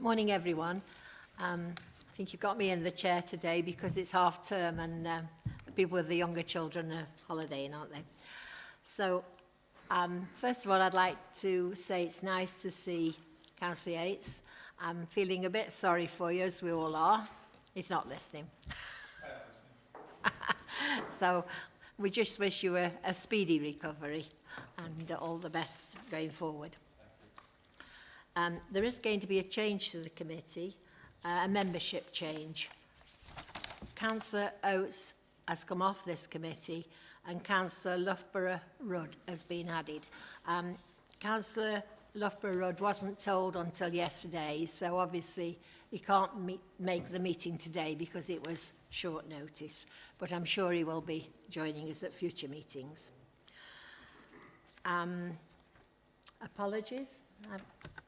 Morning, everyone. I think you've got me in the chair today because it's half term and people with the younger children are holidaying, aren't they? So, first of all, I'd like to say it's nice to see Councillor Yates. I'm feeling a bit sorry for you, as we all are. He's not listening. So, we just wish you a speedy recovery and all the best going forward. There is going to be a change to the committee, a membership change. Councillor Oates has come off this committee and Councillor Loughborough-Rudd has been added. Councillor Loughborough-Rudd wasn't told until yesterday, so obviously he can't make the meeting today because it was short notice, but I'm sure he will be joining us at future meetings. Apologies.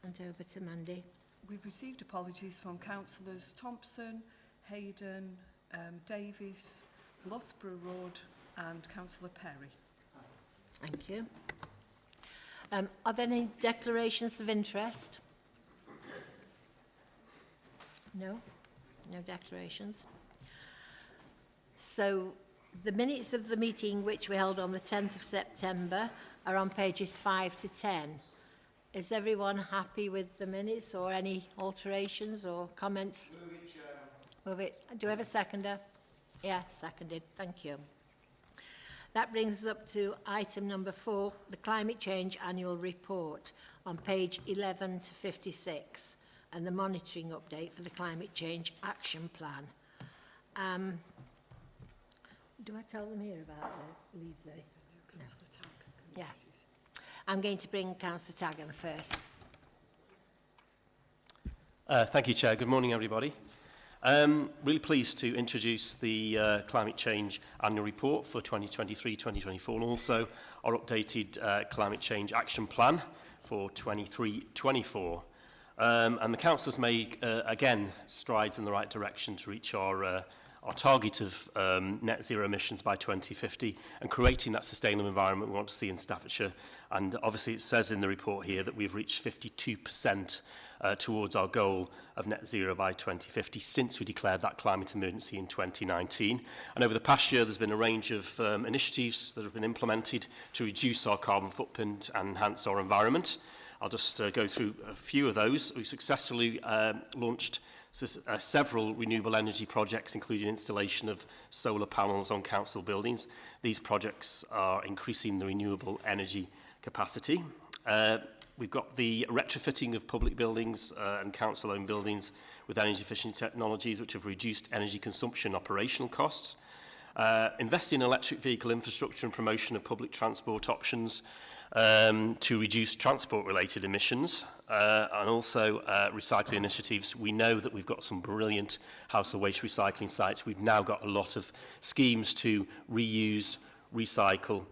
And over to Mandy. We've received apologies from Councillors Thompson, Hayden, Davies, Loughborough-Rudd and Councillor Perry. Thank you. Are there any declarations of interest? No? No declarations. So the minutes of the meeting which we held on the 10th of September are on pages 5 to 10. Is everyone happy with the minutes or any alterations or comments? Move it, Chairman. Move it. Do I have a seconder? Yeah, seconded. Thank you. That brings us up to item number 4, the Climate Change Annual Report on page 11 to 56 and the monitoring update for the Climate Change Action Plan. Do I tell them here about the leave the... No. Yeah. I'm going to bring Councillor Taggart first. Thank you, Chair. Good morning, everybody. Really pleased to introduce the Climate Change Annual Report for 2023-2024 and also our updated Climate Change Action Plan for 23-24. And the Council has made, again, strides in the right direction to reach our target of net zero emissions by 2050 and creating that sustainable environment we want to see in Staffordshire. And obviously it says in the report here that we've reached 52% towards our goal of net zero by 2050 since we declared that climate emergency in 2019. And over the past year there's been a range of initiatives that have been implemented to reduce our carbon footprint and enhance our environment. I'll just go through a few of those. We've successfully launched several renewable energy projects, including installation of solar panels on council buildings. These projects are increasing the renewable energy capacity. We've got the retrofitting of public buildings and council-owned buildings with energy-efficient technologies which have reduced energy consumption and operational costs. Investing in electric vehicle infrastructure and promotion of public transport options to reduce transport-related emissions and also recycling initiatives. We know that we've got some brilliant household waste recycling sites. We've now got a lot of schemes to reuse, recycle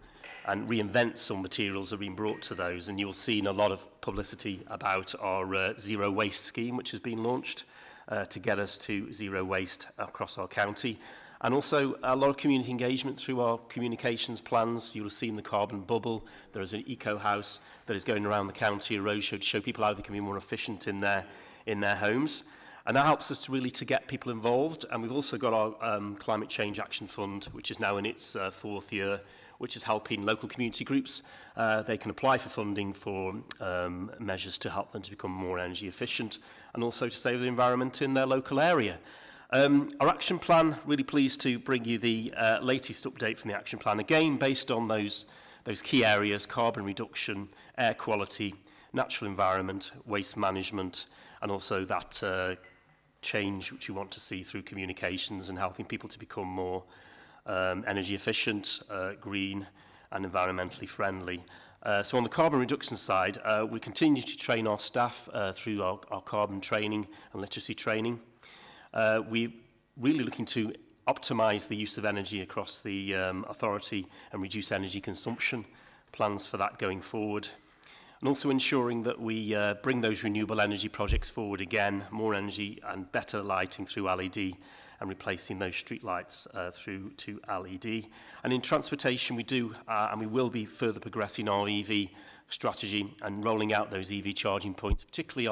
and reinvent some materials that have been brought to those. And you'll see in a lot of publicity about our zero waste scheme, which has been launched to get us to zero waste across our county. And also a lot of community engagement through our communications plans. You'll have seen the carbon bubble. There is an eco house that is going around the county, a roadshow to show people how they can be more efficient in their homes. And that helps us to get people involved. And we've also got our Climate Change Action Fund, which is now in its 4th year, which is helping local community groups. They can apply for funding for measures to help them to become more energy efficient and also to save the environment in their local area. Our action plan, really pleased to bring you the latest update from the action plan, again based on those key areas: carbon reduction, air quality, natural environment, waste management, and also that change which we want to see through communications and helping people to become more energy efficient, green and environmentally friendly. So on the carbon reduction side, we continue to train our staff through our carbon training and literacy training. We're really looking to optimise the use of energy across the authority and reduce energy consumption. Plans for that going forward. And also ensuring that we bring those renewable energy projects forward again, more energy and better lighting through LED and replacing those street lights through to LED. And in transportation we do and we will be further progressing our EV strategy and rolling out those EV charging points, particularly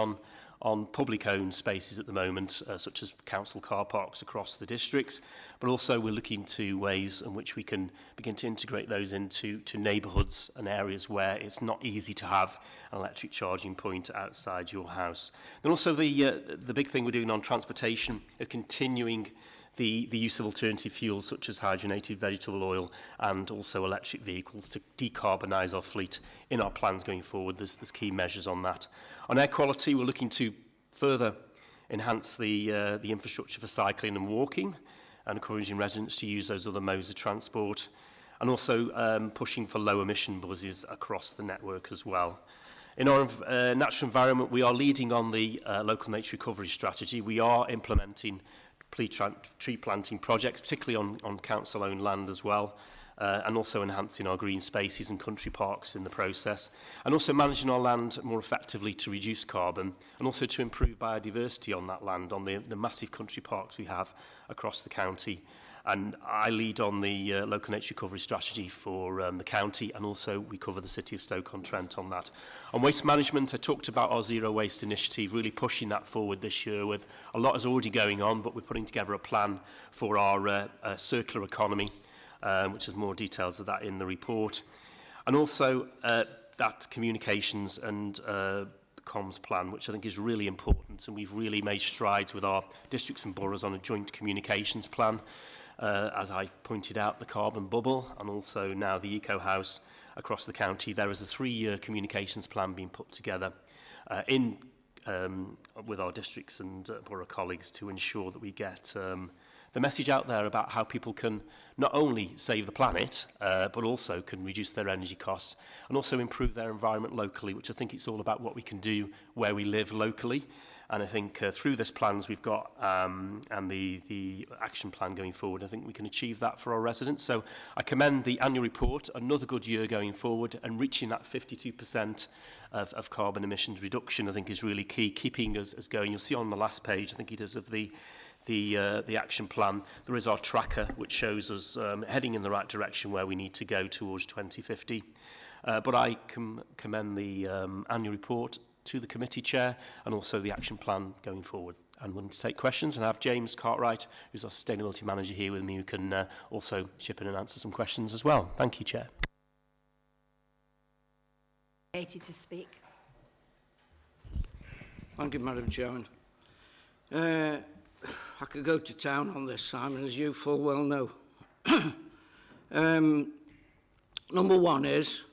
on public-owned spaces at the moment, such as council car parks across the districts, but also we're looking to ways in which we can begin to integrate those into neighbourhoods and areas where it's not easy to have an electric charging point outside your house. And also the big thing we're doing on transportation is continuing the use of alternative fuels such as hydrogenated vegetable oil and also electric vehicles to decarbonise our fleet in our plans going forward. There's key measures on that. On air quality, we're looking to further enhance the infrastructure for cycling and walking and encouraging residents to use those other modes of transport, and also pushing for low emission buses across the network as well. In our natural environment, we are leading on the local nature recovery strategy. We are implementing tree planting projects, particularly on council-owned land as well, and also enhancing our green spaces and country parks in the process, and also managing our land more effectively to reduce carbon and also to improve biodiversity on that land, on the massive country parks we have across the county. And I lead on the local nature recovery strategy for the county, and also we cover the city of Stoke-on-Trent on that. On waste management, I talked about our zero waste initiative, really pushing that forward this year. With a lot is already going on, but we're putting together a plan for our circular economy, which has more details of that in the report. And also that communications and comms plan, which I think is really important, and we've really made strides with our districts and boroughs on a joint communications plan. As I pointed out, the carbon bubble and also now the eco house across the county. There is a 3-year communications plan being put together with our districts and borough colleagues to ensure that we get the message out there about how people can not only save the planet, but also can reduce their energy costs and also improve their environment locally, which I think it's all about what we can do where we live locally. And I think through this plans we've got and the action plan going forward, I think we can achieve that for our residents. So I commend the annual report, another good year going forward, and reaching that 52% of carbon emissions reduction, I think is really key, keeping us going. You'll see on the last page, I think it is, of the action plan, there is our tracker, which shows us heading in the right direction where we need to go towards 2050. But I commend the annual report to the committee chair and also the action plan going forward. I'm willing to take questions, and I have James Cartwright, who's our sustainability manager, here with me, who can also chip in and answer some questions as well. Thank you, Chair. To speak. Thank you, Madam Chairman. I could go to town on this, Simon, as you full well know. Number one is,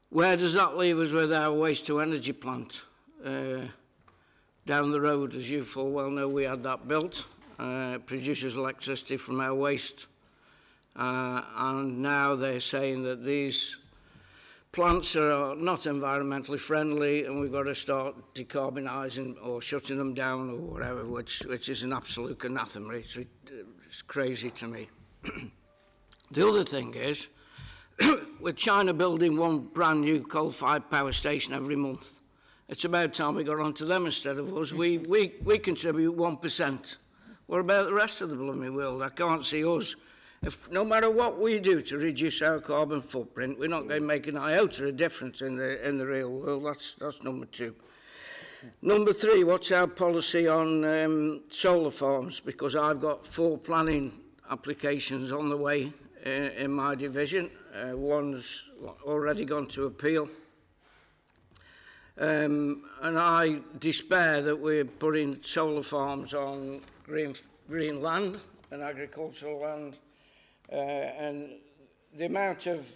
where does that leave us with our waste-to-energy plant? Down the road, as you full well know, we had that built. Produces electricity from our waste. And now they're saying that these plants are not environmentally friendly and we've got to start decarbonising or shutting them down or whatever, which is an absolute anathema. It's crazy to me. The other thing is, with China building one brand new coal-fired power station every month, it's about time we got onto them instead of us. We contribute 1%. What about the rest of the blooming world? I can't see us. If no matter what we do to reduce our carbon footprint, we're not going to make an iota of difference in the real world. That's number two. Number three, what's our policy on solar farms? Because I've got 4 planning applications on the way in my division. One's already gone to appeal. And I despair that we're putting solar farms on green land and agricultural land. And the amount of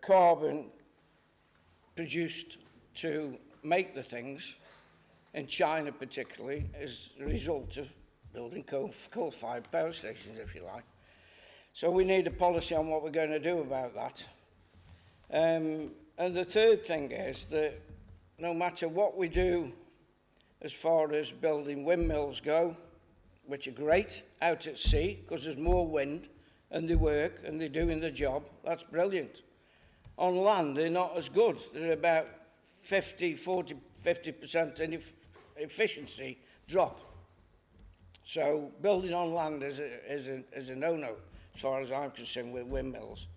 carbon produced to make the things, in China particularly, is a result of building coal-fired power stations, if you like. So we need a policy on what we're going to do about that. And the third thing is that no matter what we do as far as building windmills go, which are great out at sea because there's more wind and they work and they're doing the job, that's brilliant. On land, they're not as good. They're about 50% in efficiency drop. So building on land is a no-no as far as I'm concerned with windmills.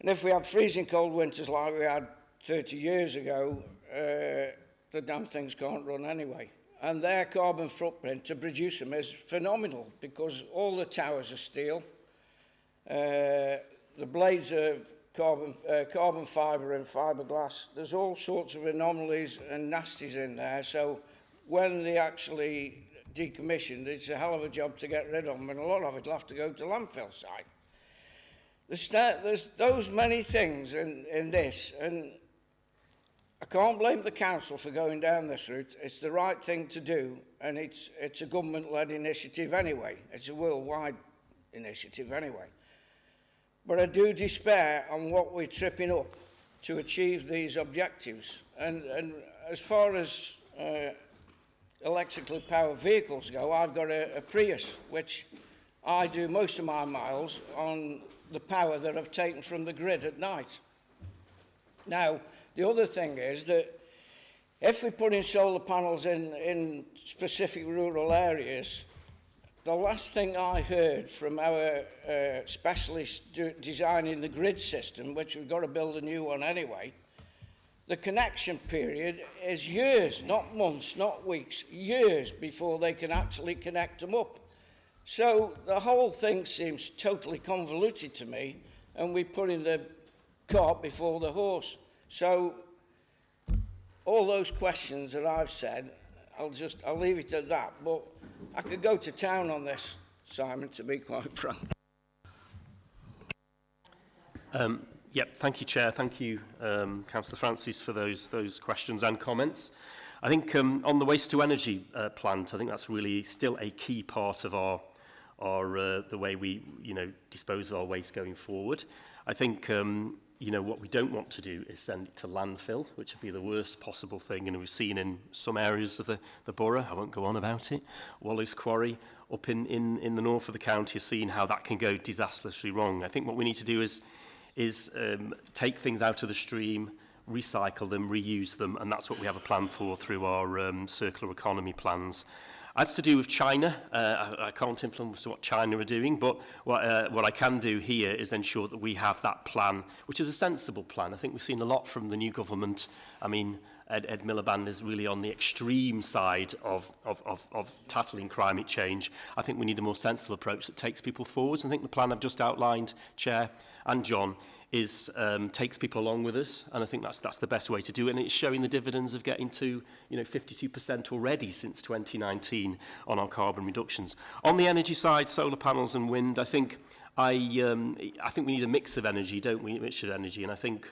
And if we have freezing cold winters like we had 30 years ago, the the damn things can't run anyway. And their carbon footprint to produce them is phenomenal, because all the towers are steel. The blades are carbon fibre and fiberglass. There's all sorts of anomalies and nasties in there. So when they actually decommissioned, it's a hell of a job to get rid of them, and a lot of it will have to go to landfill site. There's those many things in this, and I can't blame the council for going down this route. It's the right thing to do, and it's a government-led initiative anyway. It's a worldwide initiative anyway. But I do despair on what we're tripping up to achieve these objectives. And as far as electrically powered vehicles go, I've got a Prius, which I do most of my miles on the power that I've taken from the grid at night. Now, the other thing is that if we put in solar panels in specific rural areas, the last thing I heard from our specialists designing the grid system, which we've got to build a new one anyway, the connection period is years, not months, not weeks, years before they can actually connect them up. So the whole thing seems totally convoluted to me, and we're putting the cart before the horse. So all those questions that I've said, I'll leave it at that. But I could go to town on this, Simon, to be quite frank. Yep, thank you, Chair. Thank you, Councillor Francis, for those questions and comments. I think on the waste to energy plant, I think that's really still a key part of our the way we dispose of our waste going forward. I think what we don't want to do is send it to landfill, which would be the worst possible thing. And we've seen in some areas of the borough, I won't go on about it, Wallace Quarry up in the north of the county has seen how that can go disastrously wrong. I think what we need to do is take things out of the stream, recycle them, reuse them, and that's what we have a plan for through our circular economy plans. As to do with China, I can't influence what China are doing, but what I can do here is ensure that we have that plan, which is a sensible plan. I think we've seen a lot from the new government. I mean, Ed Miliband is really on the extreme side of tackling climate change. I think we need a more sensible approach that takes people forwards. I think the plan I've just outlined, Chair and John, is takes people along with us, and I think that's the best way to do it, and it's showing the dividends of getting to 52% already since 2019 on our carbon reductions. On the energy side, solar panels and wind, I think we need a mix of energy, don't we? Mixture of energy, and I think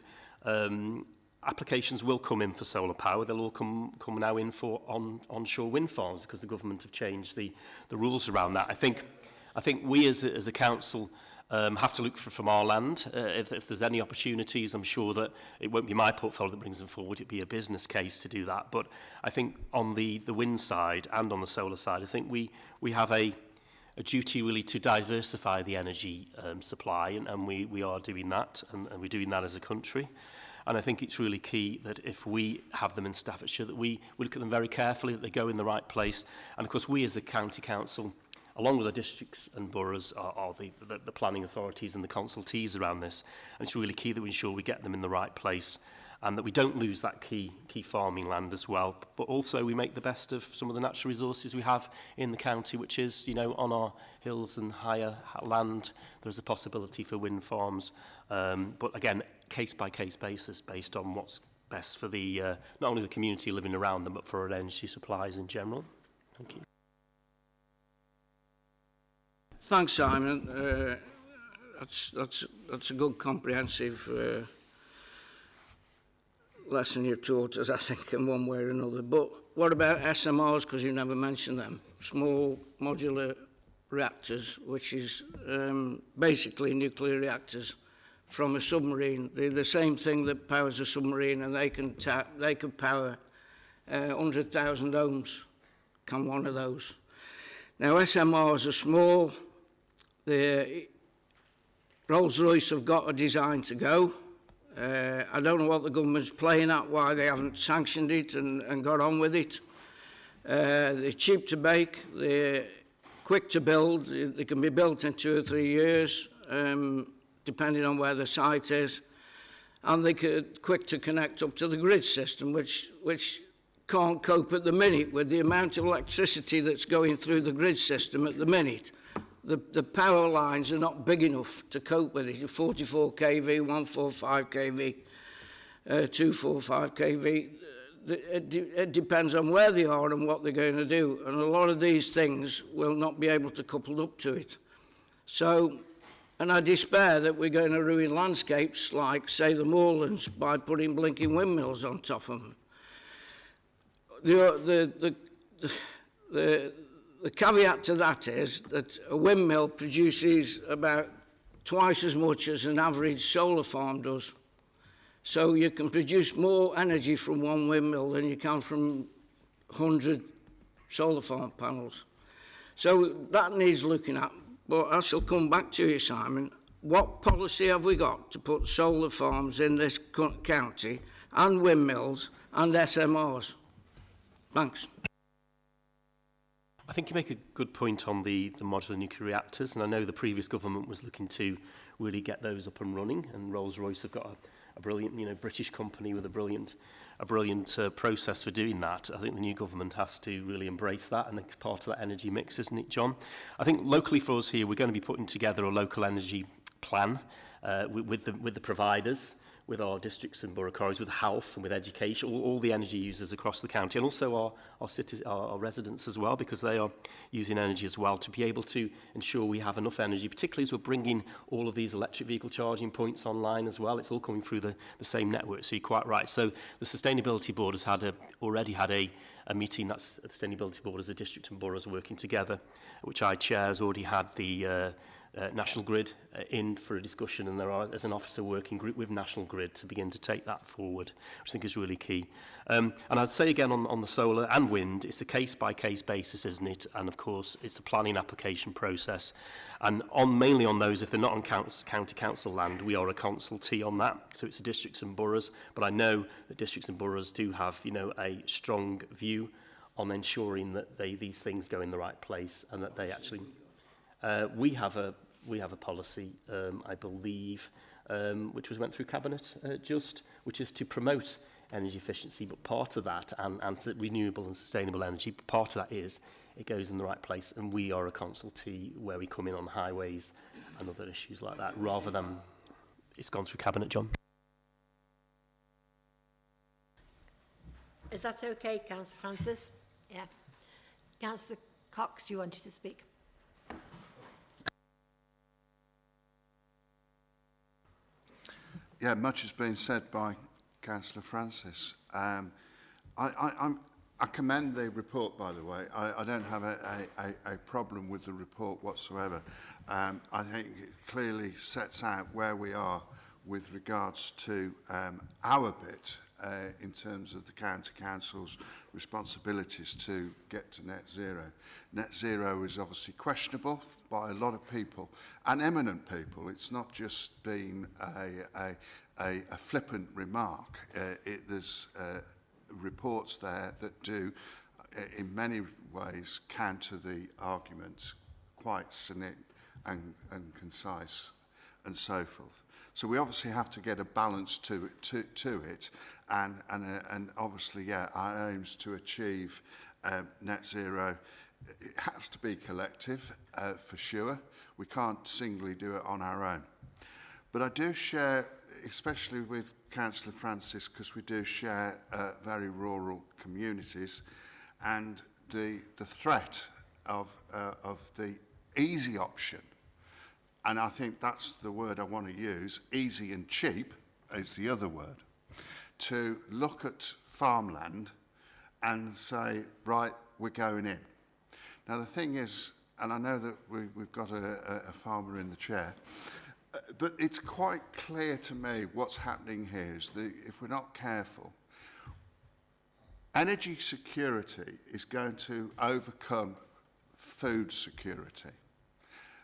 applications will come in for solar power. They'll all come now in for onshore wind farms because the government have changed the rules around that. I think we as a council have to look from our land. If there's any opportunities, I'm sure that it won't be my portfolio that brings them forward. It'd be a business case to do that. But I think on the wind side and on the solar side, I think we have a duty really to diversify the energy supply, and we are doing that, and we're doing that as a country. And I think it's really key that if we have them in Staffordshire, that we look at them very carefully, that they go in the right place. And of course, we as a county council, along with the districts and boroughs, are the planning authorities and the consultees around this. And it's really key that we ensure we get them in the right place and that we don't lose that key farming land as well. But also we make the best of some of the natural resources we have in the county, which is, on our hills and higher land, there's a possibility for wind farms. But again, case-by-case basis based on what's best for the not only the community living around them, but for our energy supplies in general. Thank you. Thanks, Simon. That's a good comprehensive lesson you've taught us, I think, in one way or another. But what about SMRs, because you never mentioned them? Small modular reactors, which is basically nuclear reactors from a submarine. They're the same thing that powers a submarine, and they can power 100,000 homes. Can one of those? Now, SMRs are small. The Rolls-Royce have got a design to go. I don't know what the government's playing at, why they haven't sanctioned it and got on with it. They're cheap to make, they're quick to build, they can be built in 2 or 3 years, depending on where the site is, and they're quick to connect up to the grid system, which can't cope at the minute with the amount of electricity that's going through the grid system at the minute. The power lines are not big enough to cope with it. 44 kV, 145 kV, 245 kV. It depends on where they are and what they're going to do. And a lot of these things will not be able to couple up to it. So, and I despair that we're going to ruin landscapes like, say, the moorlands by putting blinking windmills on top of them. The caveat to that is that a windmill produces about twice as much as an average solar farm does. So you can produce more energy from one windmill than you can from 100 solar farm panels. So that needs looking at. But I shall come back to you, Simon. What policy have we got to put solar farms in this county, and windmills and SMRs? Thanks. I think you make a good point on the modular nuclear reactors, and I know the previous government was looking to really get those up and running, and Rolls-Royce have got a brilliant, British company with a brilliant process for doing that. I think the new government has to really embrace that, and it's part of that energy mix, isn't it, John? I think locally for us here, we're going to be putting together a local energy plan with the providers, with our districts and borough corridors, with health and with education, all the energy users across the county, and also our cities, our residents as well, because they are using energy as well, to be able to ensure we have enough energy, particularly as we're bringing all of these electric vehicle charging points online as well. It's all coming through the same network, so you're quite right. So the Sustainability Board has already had a meeting. That's the Sustainability Board as a district and boroughs working together, which I chair, has already had the National Grid in for a discussion, and there's an officer working group with National Grid to begin to take that forward, which I think is really key. And I'd say again on the solar and wind, it's a case-by-case basis, isn't it? And of course, it's a planning application process. And mainly on those, if they're not on county council land, we are a consultee on that. So it's the districts and boroughs. But I know that districts and boroughs do have, a strong view on ensuring that these things go in the right place, and that they actually... We have a policy, I believe, which went through Cabinet, which is to promote energy efficiency, but part of that, and renewable and sustainable energy, but part of that is it goes in the right place, and we are a consultee where we come in on highways and other issues like that, rather than it's gone through Cabinet, John. Is that okay, Councillor Francis? Yeah. Councillor Cox, you wanted to speak? Yeah, much has been said by Councillor Francis. I commend the report, by the way. I don't have a problem with the report whatsoever. I think it clearly sets out where we are with regards to our bit in terms of the county council's responsibilities to get to net zero. Net zero is obviously questionable by a lot of people, and eminent people. It's not just been a flippant remark. There's reports there that do, in many ways, counter the argument, quite cynic and concise, and so forth. So we obviously have to get a balance to it, and obviously, yeah, our aims to achieve net zero. It has to be collective, for sure. We can't singly do it on our own. But I do share, especially with Councillor Francis, because we do share very rural communities, and the threat of the easy option, and I think that's the word I want to use, easy and cheap is the other word, to look at farmland and say, right, we're going in. Now, the thing is, and I know that we've got a farmer in the chair, but it's quite clear to me what's happening here is that if we're not careful, energy security is going to overcome food security,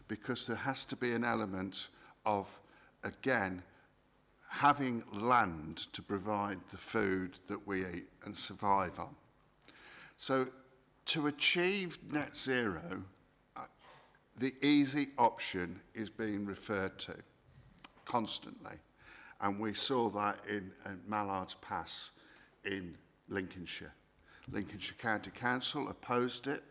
because there has to be an element of, again, having land to provide the food that we eat and survive on. So, to achieve net zero, the easy option is being referred to constantly. And we saw that in Mallard's Pass in Lincolnshire. Lincolnshire County Council opposed it.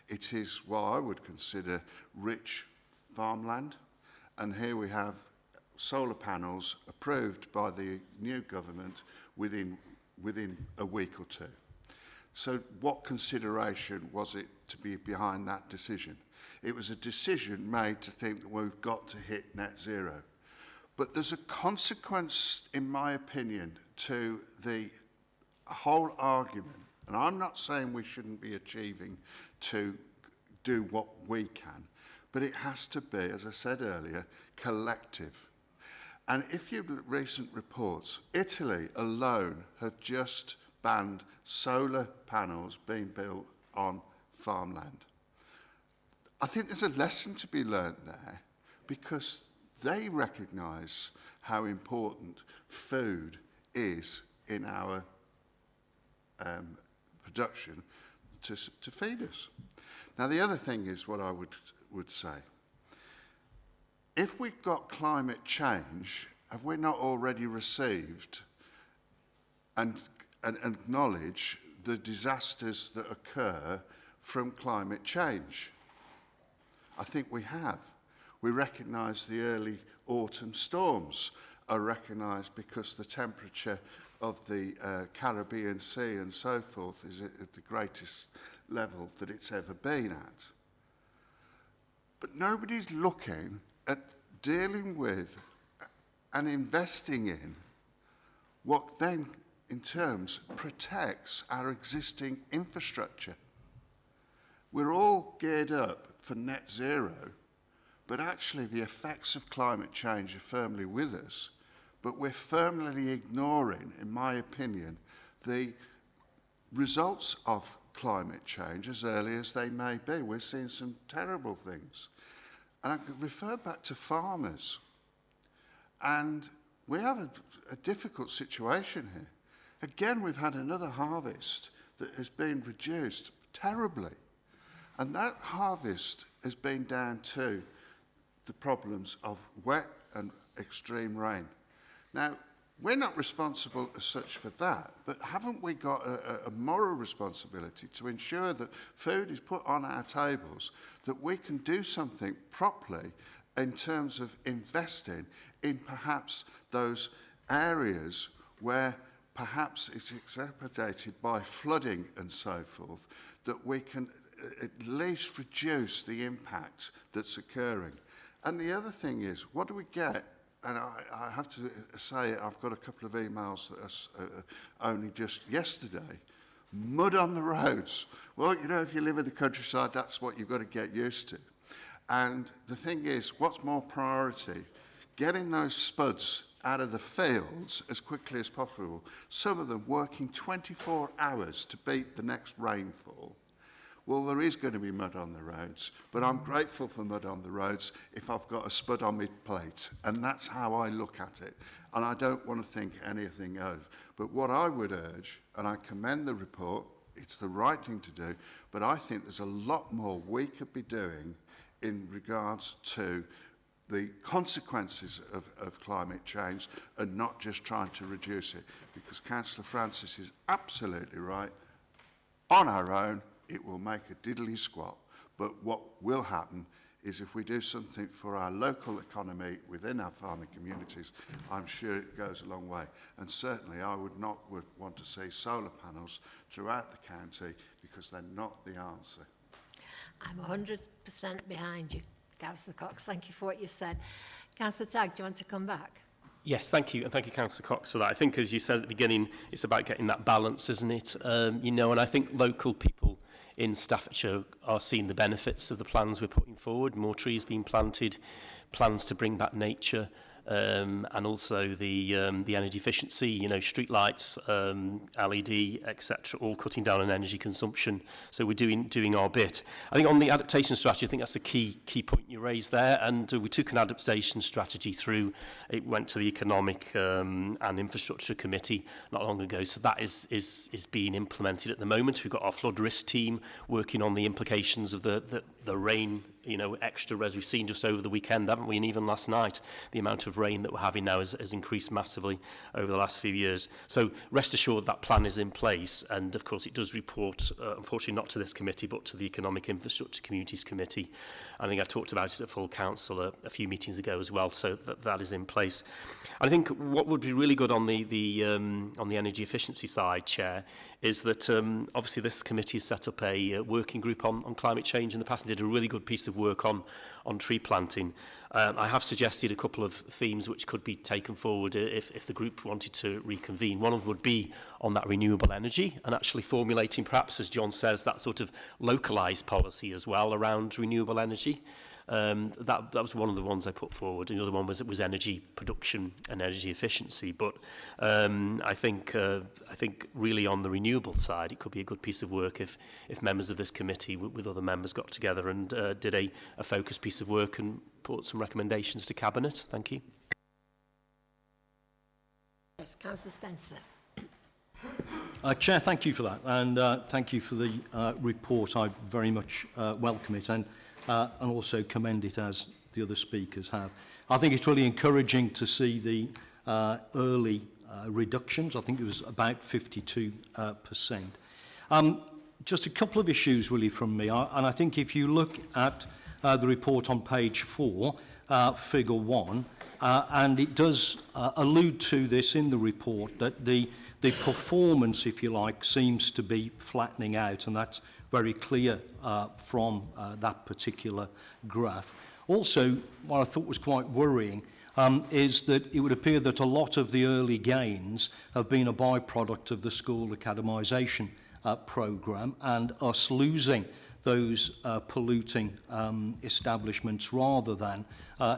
It is what I would consider rich farmland, and here we have solar panels approved by the new government within a week or two. So what consideration was it to be behind that decision? It was a decision made to think that we've got to hit net zero. But there's a consequence, in my opinion, to the whole argument. And I'm not saying we shouldn't be achieving to do what we can, but it has to be, as I said earlier, collective. And if you look at recent reports, Italy alone have just banned solar panels being built on farmland. I think there's a lesson to be learned there, because they recognise how important food is in our production to feed us. Now, the other thing is what I would say. If we've got climate change, have we not already received and acknowledge the disasters that occur from climate change? I think we have. We recognise the early autumn storms are recognised because the temperature of the Caribbean Sea and so forth is at the greatest level that it's ever been at. But nobody's looking at dealing with and investing in what then in terms protects our existing infrastructure. We're all geared up for net zero, but actually the effects of climate change are firmly with us, but we're firmly ignoring, in my opinion, the results of climate change as early as they may be. We're seeing some terrible things. And I could refer back to farmers. And we have a difficult situation here. Again, we've had another harvest that has been reduced terribly. And that harvest has been down to the problems of wet and extreme rain. Now, we're not responsible as such for that, but haven't we got a moral responsibility to ensure that food is put on our tables, that we can do something properly in terms of investing in perhaps those areas where perhaps it's exacerbated by flooding and so forth, that we can at least reduce the impact that's occurring. And the other thing is, what do we get? And I have to say, I've got a couple of emails that are only just yesterday. Mud on the roads. Well, you know, if you live in the countryside, that's what you've got to get used to. And the thing is, what's more priority? Getting those spuds out of the fields as quickly as possible, some of them working 24 hours to beat the next rainfall. Well, there is going to be mud on the roads, but I'm grateful for mud on the roads if I've got a spud on my plate, and that's how I look at it. And I don't want to think anything of. But what I would urge, and I commend the report, it's the right thing to do, but I think there's a lot more we could be doing in regards to the consequences of climate change and not just trying to reduce it. Because Councillor Francis is absolutely right. On our own, it will make a diddly squat. But what will happen is if we do something for our local economy within our farming communities, I'm sure it goes a long way. And certainly I would want to see solar panels throughout the county because they're not the answer. I'm 100% behind you, Councillor Cox. Thank you for what you've said. Councillor Tagg, do you want to come back? Yes, thank you. And thank you, Councillor Cox, for that. I think, as you said at the beginning, it's about getting that balance, isn't it? You know, and I think local people in Staffordshire are seeing the benefits of the plans we're putting forward, more trees being planted, plans to bring back nature, and also the energy efficiency, you know, street lights, LED, etc., all cutting down on energy consumption. So we're doing our bit. I think on the adaptation strategy, I think that's the key point you raised there. And we took an adaptation strategy through. It went to the Economic and Infrastructure Committee not long ago. So that is being implemented at the moment. We've got our flood risk team working on the implications of the the rain, you know, extra as we've seen just over the weekend, haven't we? And even last night, the amount of rain that we're having now has increased massively over the last few years. So rest assured that plan is in place. And of course, it does report, unfortunately not to this committee, but to the Economic Infrastructure Communities Committee. I think I talked about it at full council a few meetings ago as well. So that is in place. And I think what would be really good on the energy efficiency side, Chair, is that obviously this committee has set up a working group on climate change in the past and did a really good piece of work on tree planting. I have suggested a couple of themes which could be taken forward if the group wanted to reconvene. One of them would be on that renewable energy and actually formulating, perhaps, as John says, that sort of localised policy as well around renewable energy. That was one of the ones I put forward. The other one was energy production and energy efficiency. But I think really on the renewable side, it could be a good piece of work if members of this committee with other members got together and did a focused piece of work and put some recommendations to Cabinet. Thank you. Yes, Councillor Spencer. Chair, thank you for that, and thank you for the report. I very much welcome it and also commend it, as the other speakers have. I think it's really encouraging to see the early reductions. I think it was about 52%. Just a couple of issues really from me, and I think if you look at the report on page 4, figure 1, and it does allude to this in the report, that the performance, if you like, seems to be flattening out, and that's very clear from that particular graph. Also, what I thought was quite worrying is that it would appear that a lot of the early gains have been a byproduct of the school academisation programme and us losing those polluting establishments rather than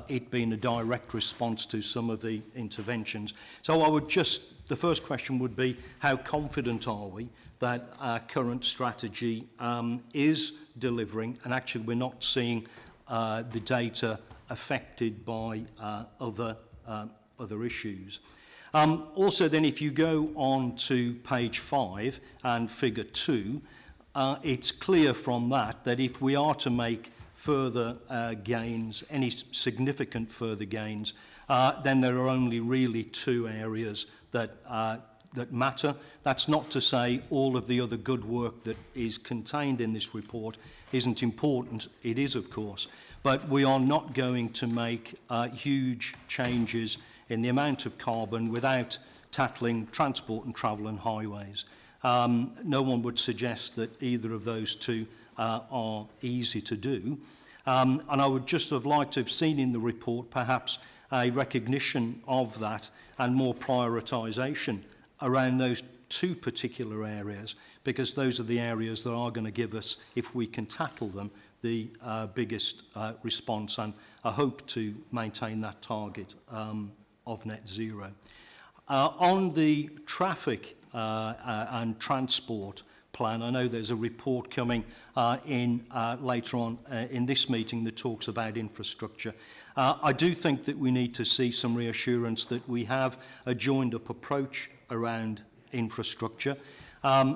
it being a direct response to some of the interventions. So I would just, the first question would be, how confident are we that our current strategy is delivering, and actually we're not seeing the data affected by other issues. Also then, if you go on to page 5 and figure 2, it's clear from that if we are to make further gains, any significant further gains, then there are only really 2 areas that matter. That's not to say all of the other good work that is contained in this report isn't important. It is, of course. But we are not going to make huge changes in the amount of carbon without tackling transport and travel and highways. No one would suggest that either of those 2 are easy to do. And I would just have liked to have seen in the report perhaps a recognition of that and more prioritisation around those 2 particular areas, because those are the areas that are going to give us, if we can tackle them, the biggest response, and I hope to maintain that target of net zero. On the traffic and transport plan, I know there's a report coming in later on in this meeting that talks about infrastructure. I do think that we need to see some reassurance that we have a joined-up approach around infrastructure.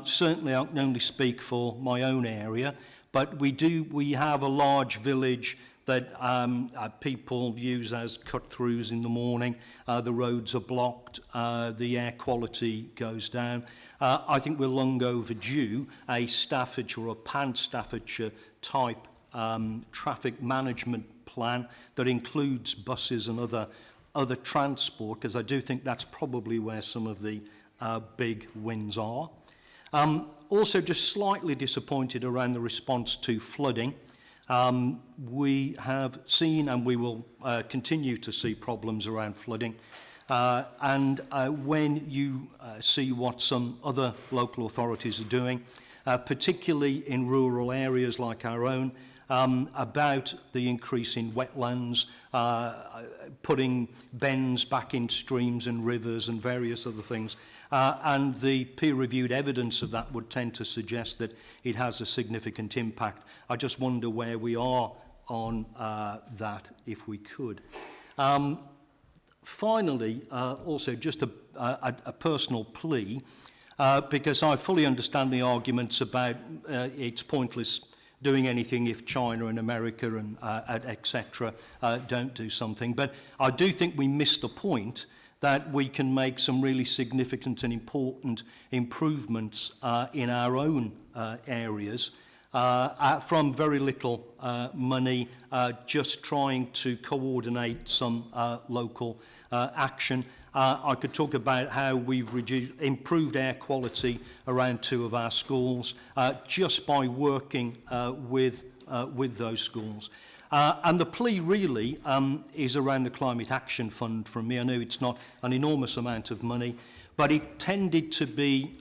Certainly, I can only speak for my own area, but we have a large village that people use as cut-throughs in the morning. The roads are blocked, the air quality goes down. I think we're long overdue a Staffordshire or a pan-Staffordshire type traffic management plan that includes buses and other transport, because I do think that's probably where some of the big wins are. Also, just slightly disappointed around the response to flooding. We have seen, and we will continue to see, problems around flooding. And when you see what some other local authorities are doing, particularly in rural areas like our own, about the increase in wetlands, putting bends back in streams and rivers and various other things, and the peer-reviewed evidence of that would tend to suggest that it has a significant impact. I just wonder where we are on that, if we could. Finally, also just a personal plea, because I fully understand the arguments about it's pointless doing anything if China and America and etc. Don't do something. But I do think we missed the point that we can make some really significant and important improvements in our own areas from very little money, just trying to coordinate some local action. I could talk about how we've improved air quality around 2 of our schools just by working with those schools. And the plea really is around the Climate Action Fund from me. I know it's not an enormous amount of money, but it tended to be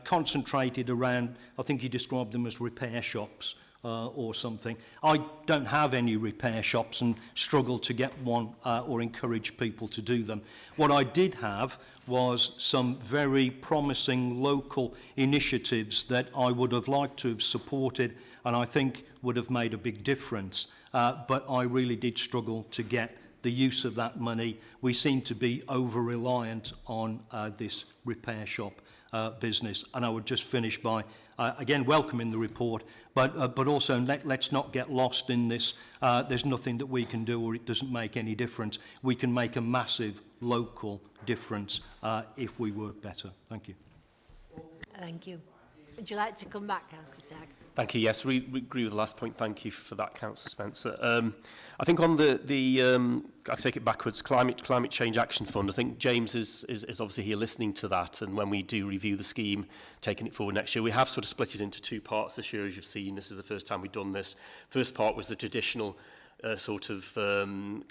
concentrated around, I think he described them as repair shops or something. I don't have any repair shops and struggle to get one or encourage people to do them. What I did have was some very promising local initiatives that I would have liked to have supported and I think would have made a big difference. But I really did struggle to get the use of that money. We seem to be over-reliant on this repair shop business. And I would just finish by, again, welcoming the report, but also let's not get lost in this. There's nothing that we can do or it doesn't make any difference. We can make a massive local difference if we work better. Thank you. Thank you. Would you like to come back, Councillor Tagg? Thank you. Yes, we agree with the last point. Thank you for that, Councillor Spencer. I think on the I take it backwards, Climate Change Action Fund, I think James is obviously here listening to that, and when we do review the scheme, taking it forward next year, we have sort of split it into 2 parts this year, as you've seen. This is the first time we've done this. First part was the traditional sort of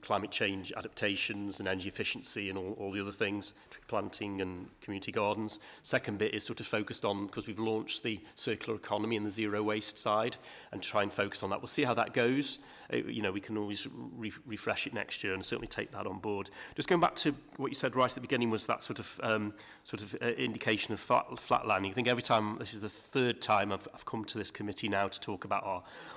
climate change adaptations and energy efficiency and all the other things, tree planting and community gardens. Second bit is sort of focused on, because we've launched the circular economy and the zero waste side, and try and focus on that. We'll see how that goes. You know, we can always refresh it next year and certainly take that on board. Just going back to what you said right at the beginning was that sort of indication of flat landing. I think every time, this is the 3rd time I've come to this committee now to talk about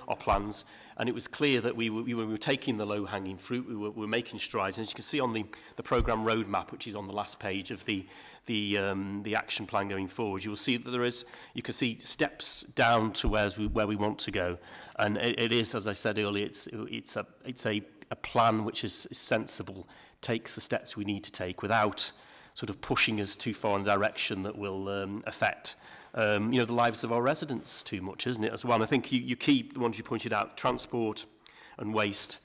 our plans, and it was clear that we were taking the low-hanging fruit, we were making strides. And as you can see on the programme roadmap, which is on the last page of the action plan going forward, you will see that you can see steps down to where we want to go. And it is, as I said earlier, it's a plan which is sensible, takes the steps we need to take without sort of pushing us too far in a direction that will affect you know, the lives of our residents too much, isn't it, as well? And I think you keep the ones you pointed out, transport and waste,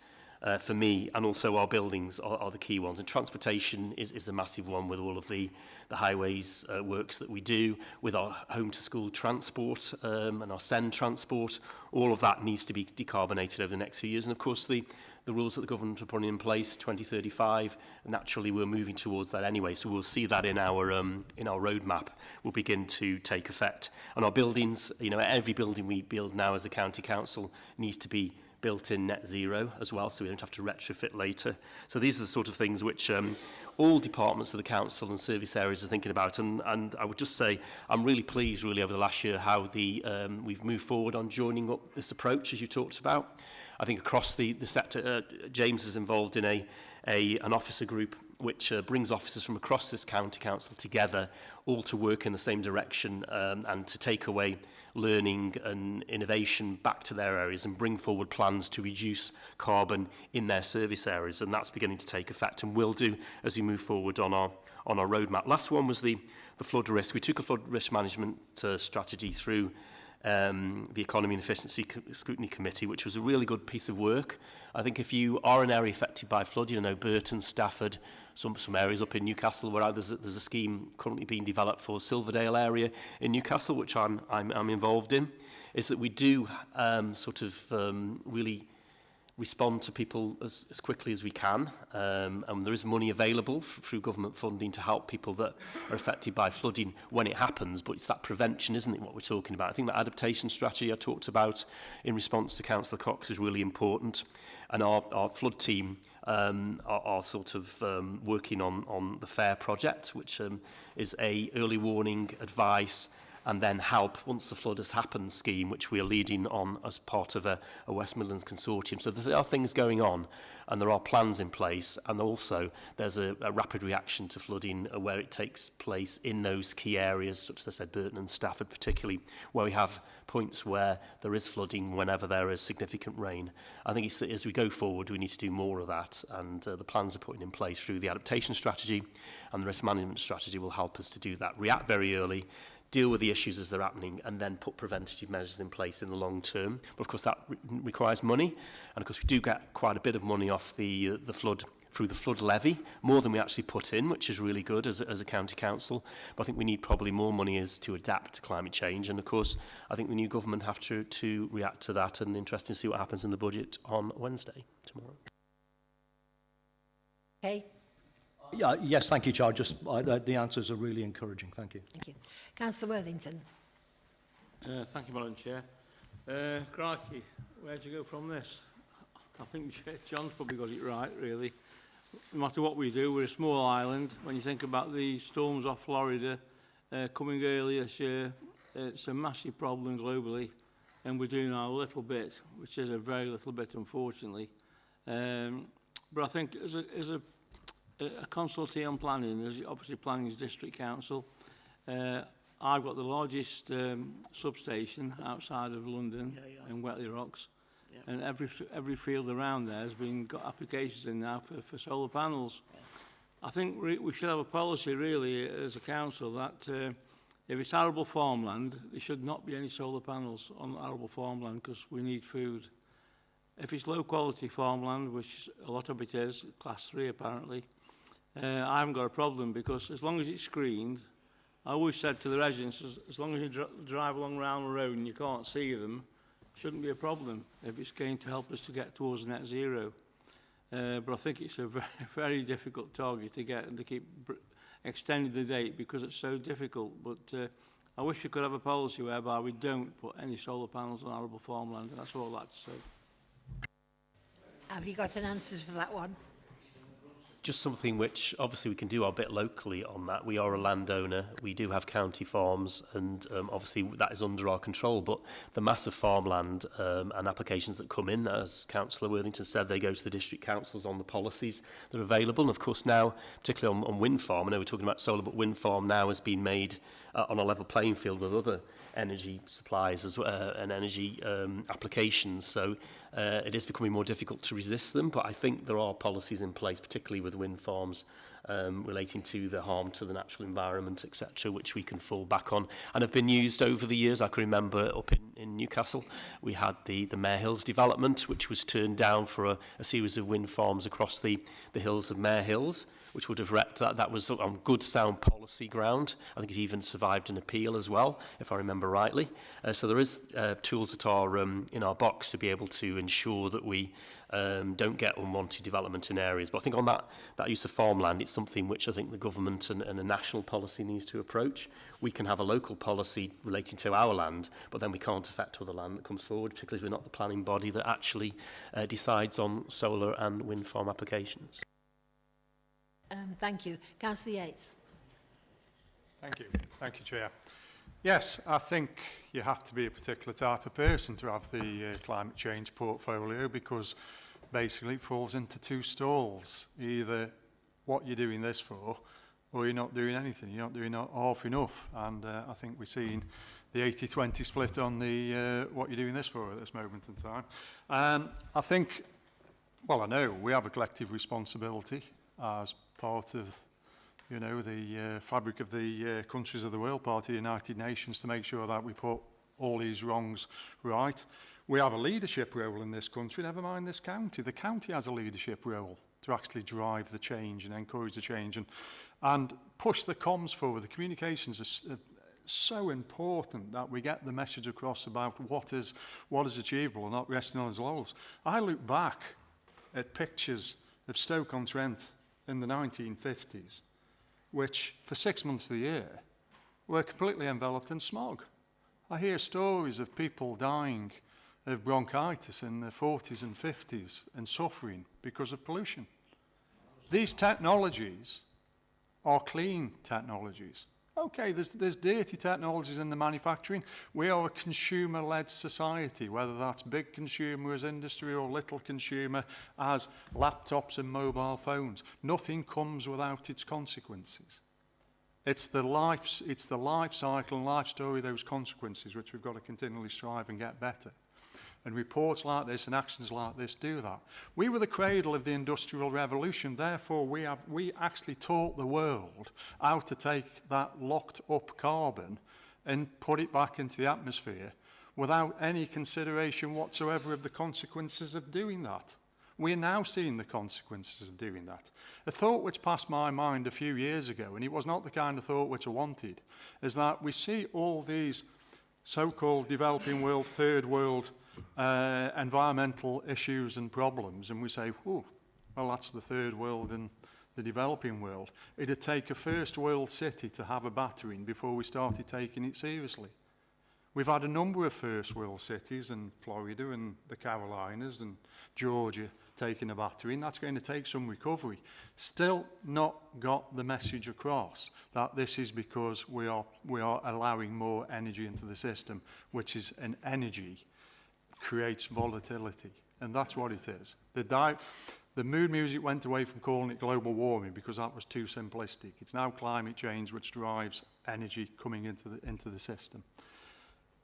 for me, and also our buildings are the key ones. And transportation is a massive one with all of the highways works that we do, with our home-to-school transport and our send transport. All of that needs to be decarbonated over the next few years. And of course, the rules that the government are putting in place, 2035, naturally we're moving towards that anyway. So we'll see that in our roadmap will begin to take effect. And our buildings, you know, every building we build now as a county council needs to be built in net zero as well, so we don't have to retrofit later. So these are the sort of things which all departments of the council and service areas are thinking about. And I would just say I'm really pleased really over the last year how we've moved forward on joining up this approach, as you talked about. I think across the sector, James is involved in an officer group which brings officers from across this county council together, all to work in the same direction and to take away learning and innovation back to their areas and bring forward plans to reduce carbon in their service areas. And that's beginning to take effect and will do as we move forward on our roadmap. Last one was the flood risk. We took a flood risk management strategy through the Economy and Efficiency Scrutiny Committee, which was a really good piece of work. I think if you are an area affected by flood, you know, Burton, Stafford, some areas up in Newcastle where there's a scheme currently being developed for Silverdale area in Newcastle, which I'm involved in, is that we do really respond to people as quickly as we can. And there is money available through government funding to help people that are affected by flooding when it happens, but it's that prevention, isn't it, what we're talking about? I think that adaptation strategy I talked about in response to Councillor Cox is really important. And our flood team are sort of working on the FAIR project, which is a early warning, advice, and then help once the flood has happened scheme, which we are leading on as part of a West Midlands consortium. So there are things going on and there are plans in place, and also there's a rapid reaction to flooding where it takes place in those key areas, such as I said, Burton and Stafford particularly, where we have points where there is flooding whenever there is significant rain. I think as we go forward, we need to do more of that, and the plans are putting in place through the adaptation strategy and the risk management strategy will help us to do that. React very early, deal with the issues as they're happening, and then put preventative measures in place in the long term. But of course, that requires money, and of course, we do get quite a bit of money off the flood through the flood levy, more than we actually put in, which is really good as a county council. But I think we need probably more money as to adapt to climate change. And of course, I think the new government have to react to that, and interesting to see what happens in the budget on Wednesday, tomorrow. Okay, Yes, thank you, Chair. Just the answers are really encouraging. Thank you. thank you. Councillor Worthington. Thank you, Madam Chair. Crikey, where'd you go from this? I think John's probably got it right, really. No matter what we do, we're a small island. When you think about the storms off Florida coming early this year, it's a massive problem globally, and we're doing our little bit, which is a very little bit, unfortunately. But I think as a consultee on planning, as obviously planning is district council, I've got the largest substation outside of London in Wetley Rocks. And every field around there has got applications in now for solar panels. I think we should have a policy really as a council that if it's arable farmland, there should not be any solar panels on arable farmland because we need food. If it's low quality farmland, which a lot of it is, class 3 apparently, I haven't got a problem because as long as it's screened, I always said to the residents, as long as you drive along around the road and you can't see them, shouldn't be a problem if it's going to help us to get towards net zero. But I think it's a very, very difficult target to get and to keep extending the date because it's so difficult. But I wish we could have a policy whereby we don't put any solar panels on arable farmland, and that's all I'd like to say. Have you got an answer for that one? Just something which obviously we can do our bit locally on that. We are a landowner, we do have county farms, and obviously that is under our control, but the massive farmland and applications that come in, as Councillor Worthington said, they go to the district councils on the policies that are available. And of course now, particularly on wind farm, I know we're talking about solar, but wind farm now has been made on a level playing field with other energy supplies as well, and energy applications. So it is becoming more difficult to resist them, but I think there are policies in place, particularly with wind farms, relating to the harm to the natural environment, etc., which we can fall back on and have been used over the years. I can remember up in Newcastle, we had the Mare Hills development, which was turned down for a series of wind farms across the hills of Mare Hills, which would have wrecked that. That was on good sound policy ground. I think it even survived an appeal as well, if I remember rightly. So there is tools that are in our box to be able to ensure that we don't get unwanted development in areas. But I think on that use of farmland, it's something which I think the government and a national policy needs to approach. We can have a local policy relating to our land, but then we can't affect other land that comes forward, particularly if we're not the planning body that actually decides on solar and wind farm applications. Thank you. Councillor Yates. Thank you. Thank you, Chair. Yes, I think you have to be a particular type of person to have the climate change portfolio because basically it falls into two stalls. Either what you're doing this for or you're not doing anything. You're not doing half enough. And I think we're seeing the 80-20 split on the what you're doing this for at this moment in time. I think, well, I know we have a collective responsibility as part of, you know, the fabric of the countries of the world, part of the United Nations, to make sure that we put all these wrongs right. We have a leadership role in this country, never mind this county. The county has a leadership role to actually drive the change and encourage the change and push the comms forward. The communications are so important that we get the message across about what is achievable and not resting on its laurels. I look back at pictures of Stoke-on-Trent in the 1950s, which for 6 months of the year were completely enveloped in smog. I hear stories of people dying of bronchitis in the 40s and 50s and suffering because of pollution. These technologies are clean technologies. Okay, there's dirty technologies in the manufacturing. We are a consumer-led society, whether that's big consumer as industry or little consumer as laptops and mobile phones. Nothing comes without its consequences. It's the life cycle and life story of those consequences which we've got to continually strive and get better. And reports like this and actions like this do that. We were the cradle of the Industrial Revolution, therefore we actually taught the world how to take that locked up carbon and put it back into the atmosphere without any consideration whatsoever of the consequences of doing that. We are now seeing the consequences of doing that. A thought which passed my mind a few years ago, and it was not the kind of thought which I wanted, is that we see all these so-called developing world, third world environmental issues and problems, and we say, oh, well, that's the third world and the developing world. It'd take a first world city to have a battering before we started taking it seriously. We've had a number of first world cities in Florida and the Carolinas and Georgia taking a battering. That's going to take some recovery. Still not got the message across that this is because we are allowing more energy into the system, which is an energy creates volatility, and that's what it is. The mood music went away from calling it global warming because that was too simplistic. It's now climate change which drives energy coming into the system.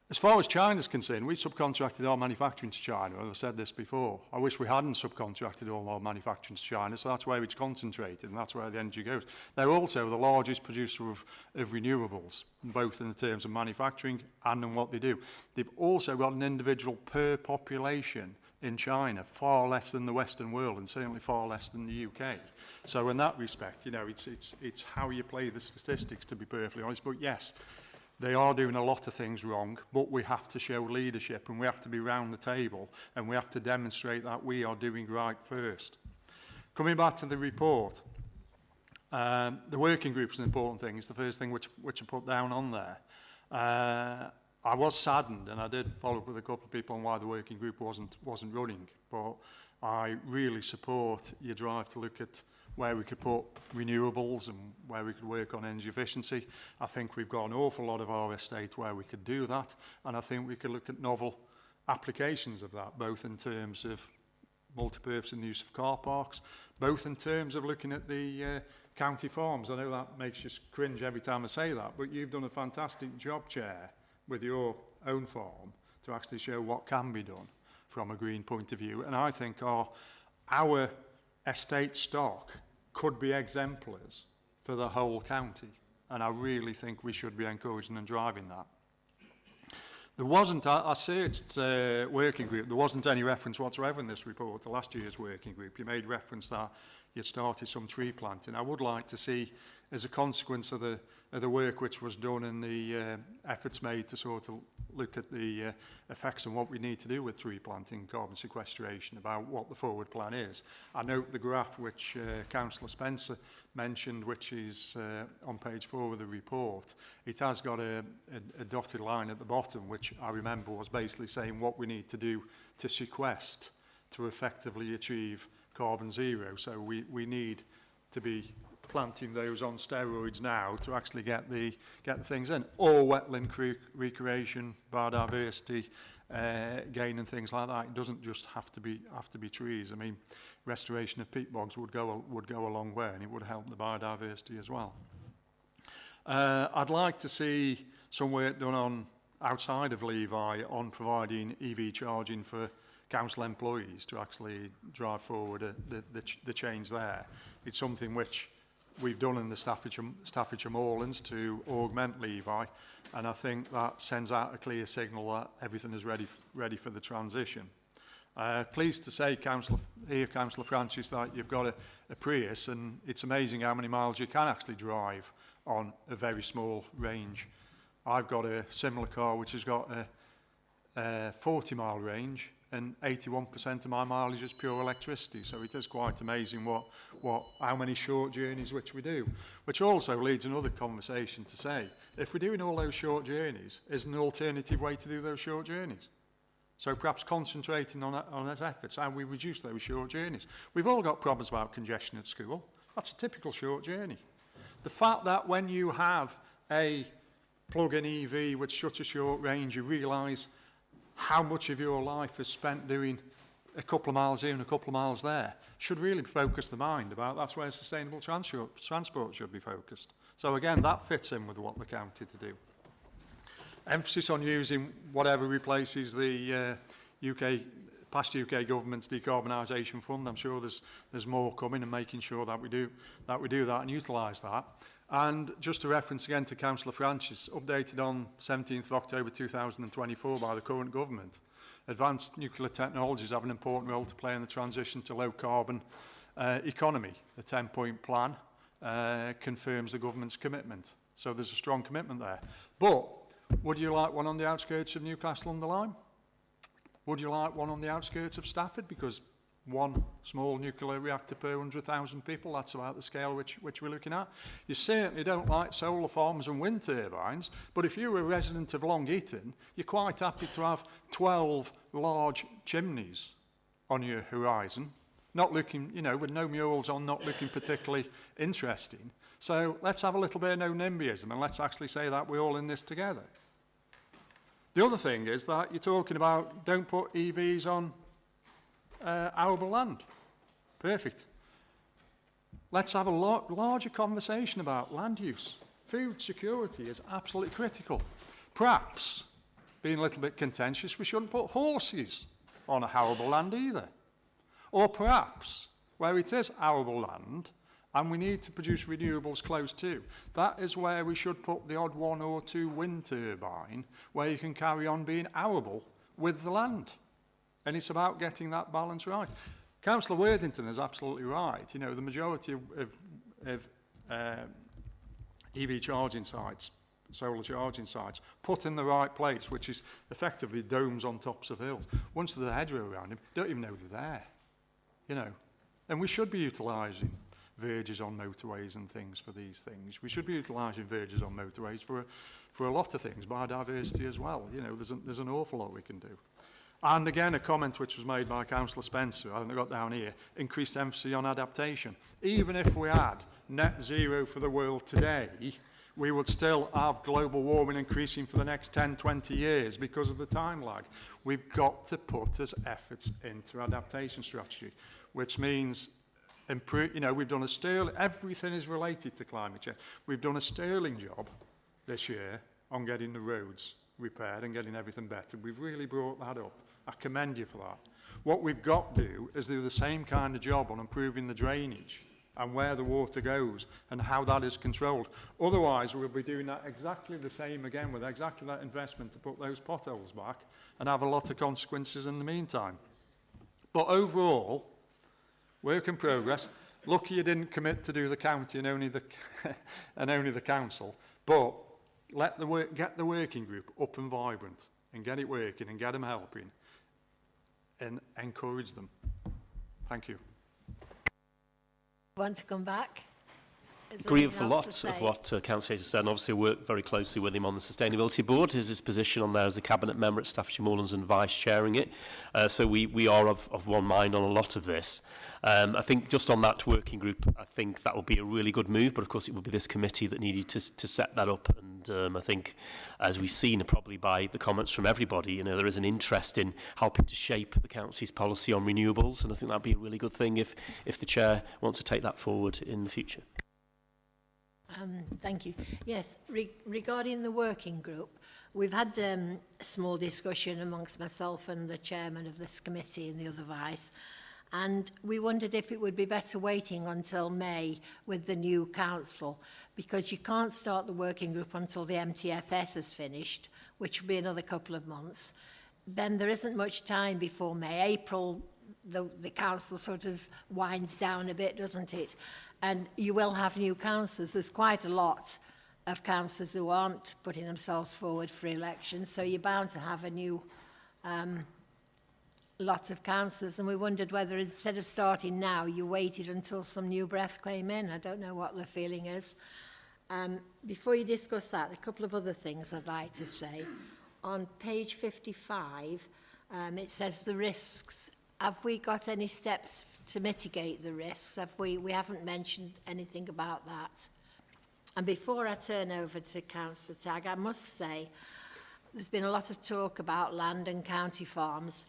As far as China's concerned, we subcontracted our manufacturing to China. I've said this before. I wish we hadn't subcontracted all our manufacturing to China, so that's where it's concentrated and that's where the energy goes. They're also the largest producer of renewables, both in the terms of manufacturing and in what they do. They've also got an individual per population in China, far less than the Western world and certainly far less than the UK. So in that respect, you know, it's how you play the statistics, to be perfectly honest. But yes, they are doing a lot of things wrong, but we have to show leadership and we have to be round the table and we have to demonstrate that we are doing right first. Coming back to the report, the working group is an important thing. It's the first thing which I put down on there. I was saddened, and I did follow up with a couple of people on why the working group wasn't running, but I really support your drive to look at where we could put renewables and where we could work on energy efficiency. I think we've got an awful lot of our estate where we could do that, and I think we could look at novel applications of that, both in terms of multi-purpose and the use of car parks, both in terms of looking at the county farms. I know that makes you cringe every time I say that, but you've done a fantastic job, Chair, with your own farm to actually show what can be done from a green point of view. And I think our estate stock could be exemplars for the whole county, and I really think we should be encouraging and driving that. There wasn't, I searched working group, there wasn't any reference whatsoever in this report to last year's working group. You made reference that you'd started some tree planting. I would like to see, as a consequence of the work which was done and the efforts made to sort of look at the effects and what we need to do with tree planting, carbon sequestration, about what the forward plan is. I note the graph which Councillor Spencer mentioned, which is on page 4 of the report. It has got a dotted line at the bottom, which I remember was basically saying what we need to do to sequester to effectively achieve carbon zero. So we need to be planting those on steroids now to actually get the things in. Or wetland recreation, biodiversity gain and things like that. It doesn't just have to be trees. I mean, restoration of peat bogs would go a long way, and it would help the biodiversity as well. I'd like to see some work done on outside of Levi on providing EV charging for council employees to actually drive forward the change there. It's something which we've done in the Staffordshire Moorlands to augment Levi, and I think that sends out a clear signal that everything is ready for the transition. Pleased to say, Councillor Francis, that you've got a Prius, and it's amazing how many miles you can actually drive on a very small range. I've got a similar car which has got a 40-mile range, and 81% of my mileage is pure electricity. So it is quite amazing how many short journeys which we do. Which also leads another conversation to say, if we're doing all those short journeys, is an alternative way to do those short journeys? So perhaps concentrating on those efforts, how we reduce those short journeys. We've all got problems about congestion at school. That's a typical short journey. The fact that when you have a plug-in EV with such a short range, you realise how much of your life is spent doing a couple of miles here and a couple of miles there should really focus the mind about that's where sustainable transport should be focused. So again, that fits in with what the county to do. Emphasis on using whatever replaces the past UK government's decarbonisation fund. I'm sure there's more coming, and making sure that we do that and utilise that. And just to reference again to Councillor Francis, updated on 17th of October 2024 by the current government, advanced nuclear technologies have an important role to play in the transition to low carbon economy. The 10-point plan confirms the government's commitment. So there's a strong commitment there. But would you like one on the outskirts of Newcastle-under-Lyme? Would you like one on the outskirts of Stafford? Because one small nuclear reactor per 100,000 people, that's about the scale which we're looking at. You certainly don't like solar farms and wind turbines, but if you're a resident of Long Eaton, you're quite happy to have 12 large chimneys on your horizon, not looking, you know, with no murals on, not looking particularly interesting. So let's have a little bit of no NIMBYism, and let's actually say that we're all in this together. The other thing is that you're talking about don't put EVs on arable land. Perfect. Let's have a larger conversation about land use. Food security is absolutely critical. Perhaps, being a little bit contentious, we shouldn't put horses on arable land either. Or perhaps, where it is arable land, and we need to produce renewables close to, that is where we should put the odd one or two wind turbine, where you can carry on being arable with the land. And it's about getting that balance right. Councillor Worthington is absolutely right. You know, the majority of EV charging sites, solar charging sites, put in the right place, which is effectively domes on tops of hills. Once there's a hedgerow around them, you don't even know they're there. You know, and we should be utilising verges on motorways and things for these things. We should be utilising verges on motorways for a lot of things, biodiversity as well. You know, there's an awful lot we can do. And again, a comment which was made by Councillor Spencer, I think I got down here, increased emphasis on adaptation. Even if we had net zero for the world today, we would still have global warming increasing for the next 10, 20 years because of the time lag. We've got to put as efforts into adaptation strategy, which means improve, you know, we've done a sterling, everything is related to climate change. We've done a sterling job this year on getting the roads repaired and getting everything better. We've really brought that up. I commend you for that. What we've got to do is do the same kind of job on improving the drainage and where the water goes and how that is controlled. Otherwise, we'll be doing that exactly the same again with exactly that investment to put those potholes back and have a lot of consequences in the meantime. But overall, work in progress. Lucky you didn't commit to do the county and only the and only the council. But get the working group up and vibrant and get it working and get them helping and encourage them. Thank you. Want to come back? Agree with a lot of what Councillor Hayes said, and obviously work very closely with him on the Sustainability Board. His position on there as a Cabinet member at Staffordshire Moorlands and vice-chairing it. So we are of one mind on a lot of this. I think just on that working group, I think that will be a really good move, but of course it will be this committee that needed to set that up. And I think, as we've seen probably by the comments from everybody, you know, there is an interest in helping to shape the council's policy on renewables, and I think that'd be a really good thing if the chair wants to take that forward in the future. Thank you. Yes, regarding the working group, we've had a small discussion amongst myself and the chairman of this committee and the other vice, and we wondered if it would be better waiting until May with the new council, because you can't start the working group until the MTFS is finished, which will be another couple of months. Then there isn't much time before May. April, the council sort of winds down a bit, doesn't it? And you will have new councillors. There's quite a lot of councillors who aren't putting themselves forward for elections, so you're bound to have a new lot of councillors. And we wondered whether instead of starting now, you waited until some new breath came in. I don't know what the feeling is. Before you discuss that, a couple of other things I'd like to say. On page 55, it says the risks. Have we got any steps to mitigate the risks? We haven't mentioned anything about that. And before I turn over to Councillor Tagg, I must say there's been a lot of talk about land and county farms.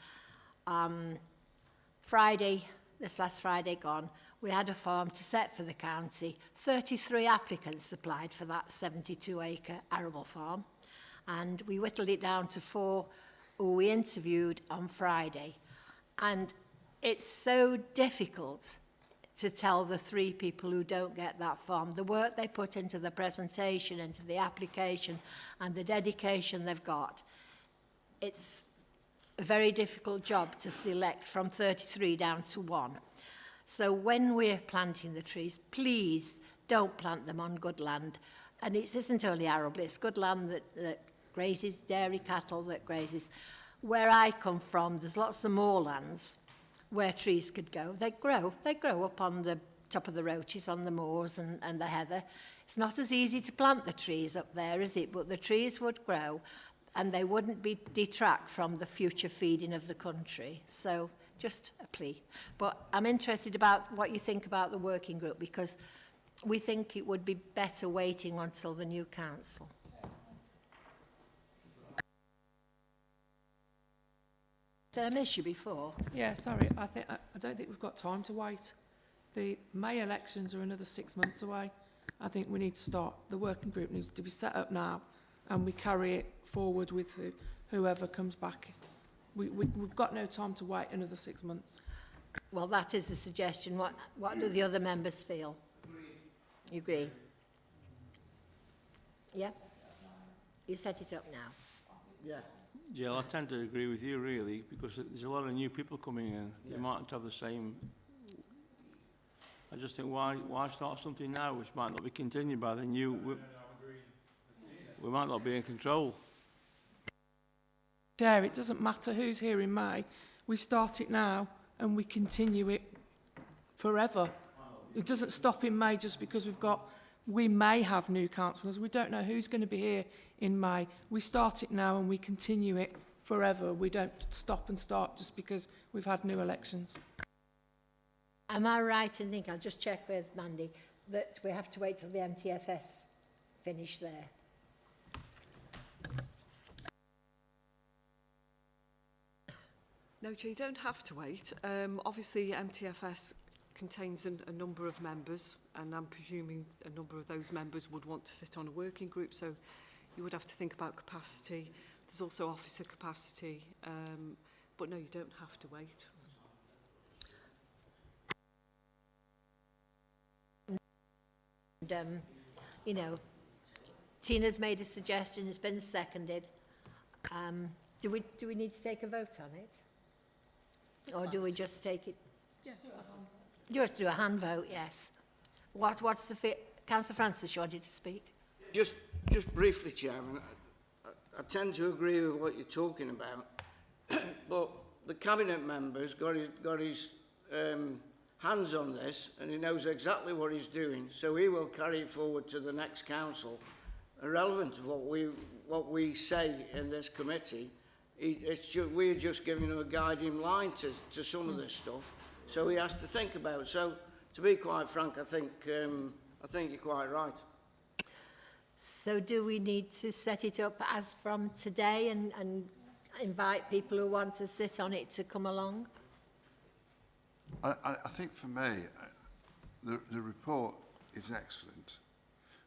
This last Friday gone, we had a farm to set for the county. 33 applicants applied for that 72-acre arable farm, and we whittled it down to 4 who we interviewed on Friday. And it's so difficult to tell the 3 people who don't get that farm the work they put into the presentation, into the application, and the dedication they've got. It's a very difficult job to select from 33 down to 1. So when we're planting the trees, please don't plant them on good land. And it isn't only arable, it's good land that grazes dairy cattle, that grazes. Where I come from, there's lots of moorlands where trees could go. They grow up on the top of the roaches, on the moors and the heather. It's not as easy to plant the trees up there, is it? But the trees would grow and they wouldn't detract from the future feeding of the country. So just a plea. But I'm interested about what you think about the working group, because we think it would be better waiting until the new council. Did I miss you before? Yeah, sorry. I don't think we've got time to wait. The May elections are another 6 months away. I think we need to start. The working group needs to be set up now, and we carry it forward with whoever comes back. We've got no time to wait another 6 months. Well, that is a suggestion. What do the other members feel? You agree? Yeah? You set it up now? Yeah. Jill, I tend to agree with you, really, because there's a lot of new people coming in. They mightn't have the same... I just think, why start something now which might not be continued by the new... We might not be in control. Chair, it doesn't matter who's here in May. We start it now and we continue it forever. It doesn't stop in May just because we may have new councillors. We don't know who's going to be here in May. We start it now and we continue it forever. We don't stop and start just because we've had new elections. Am I right in thinking, I'll just check with Mandy, that we have to wait till the MTFS finish there? No, Chair, you don't have to wait. Obviously, MTFS contains a number of members, and I'm presuming a number of those members would want to sit on a working group, so you would have to think about capacity. There's also officer capacity, but no, you don't have to wait. And, you know, Tina's made a suggestion, it's been seconded. Do we need to take a vote on it? Or do we just take it? Yeah. Just do a hand vote, yes. What's the fit? Councillor Francis, you wanted to speak? Just briefly, Chairman, I tend to agree with what you're talking about, but the cabinet member's got his hands on this, and he knows exactly what he's doing, so he will carry it forward to the next council, irrelevant of what we say in this committee. We're just giving him a guiding line to some of this stuff, so he has to think about it. So, to be quite frank, I think you're quite right. So do we need to set it up as from today and invite people who want to sit on it to come along? I think for me, the report is excellent,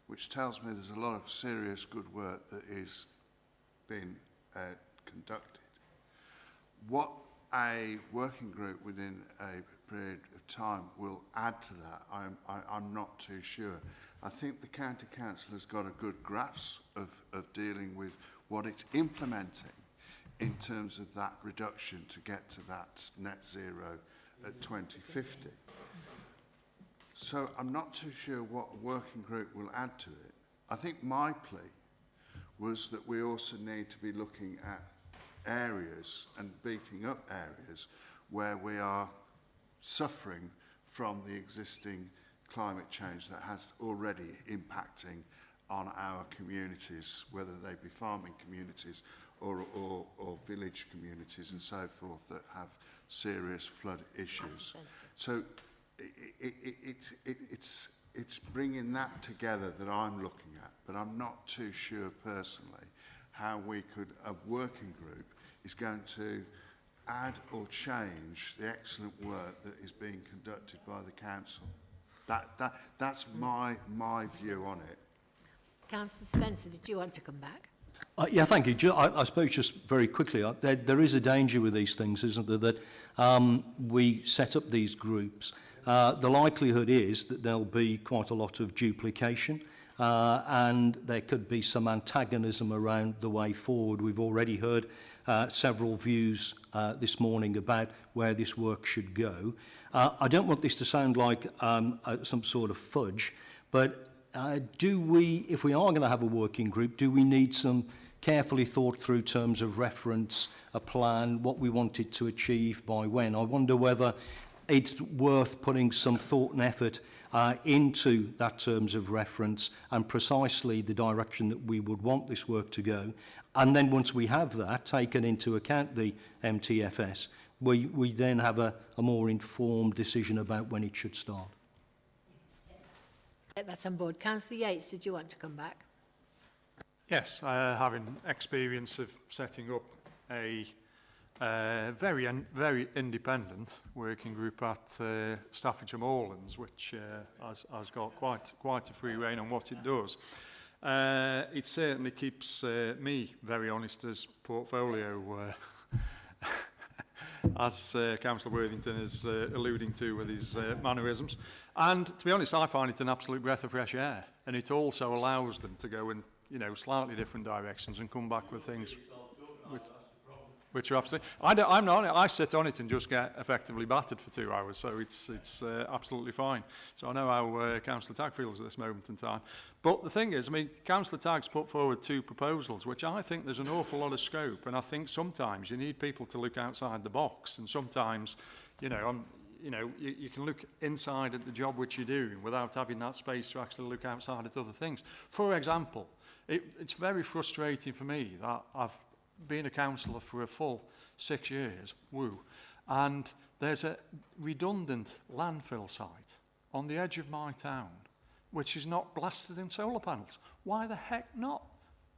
which tells me there's a lot of serious good work that is being conducted. What a working group within a period of time will add to that, I'm not too sure. I think the County Council has got a good grasp of dealing with what it's implementing in terms of that reduction to get to that net zero at 2050. So I'm not too sure what a working group will add to it. I think my plea was that we also need to be looking at areas and beefing up areas where we are suffering from the existing climate change that has already impacting on our communities, whether they be farming communities or village communities and so forth that have serious flood issues. So it's bringing that together that I'm looking at, but I'm not too sure personally how a working group is going to add or change the excellent work that is being conducted by the council. That's my view on it. Councillor Spencer, did you want to come back? Yeah, thank you. I suppose just very quickly, there is a danger with these things, isn't there, that we set up these groups. The likelihood is that there'll be quite a lot of duplication and there could be some antagonism around the way forward. We've already heard several views this morning about where this work should go. I don't want this to sound like some sort of fudge, but do we, if we are going to have a working group, do we need some carefully thought through terms of reference, a plan, what we wanted to achieve by when? I wonder whether it's worth putting some thought and effort into that terms of reference and precisely the direction that we would want this work to go. And then once we have that, taken into account the MTFS, we then have a more informed decision about when it should start. That's on board. Councillor Yates, did you want to come back? Yes, having experience of setting up a very independent working group at Stafford Moorlands, which has got quite a free rein on what it does. It certainly keeps me very honest as portfolio, as Councillor Worthington is alluding to with his mannerisms. And to be honest, I find it an absolute breath of fresh air, and it also allows them to go in, slightly different directions and come back with things which are absolutely. I'm not on it. I sit on it and just get effectively battered for 2 hours, so it's absolutely fine. So I know how Councillor Tagg feels at this moment in time. But the thing is, Councillor Tagg's put forward 2 proposals, which I think there's an awful lot of scope, and I think sometimes you need people to look outside the box, and sometimes, you can look inside at the job which you're doing without having that space to actually look outside at other things. For example, it's very frustrating for me that I've been a councillor for a full 6 years, and there's a redundant landfill site on the edge of my town which is not blasted in solar panels. Why the heck not?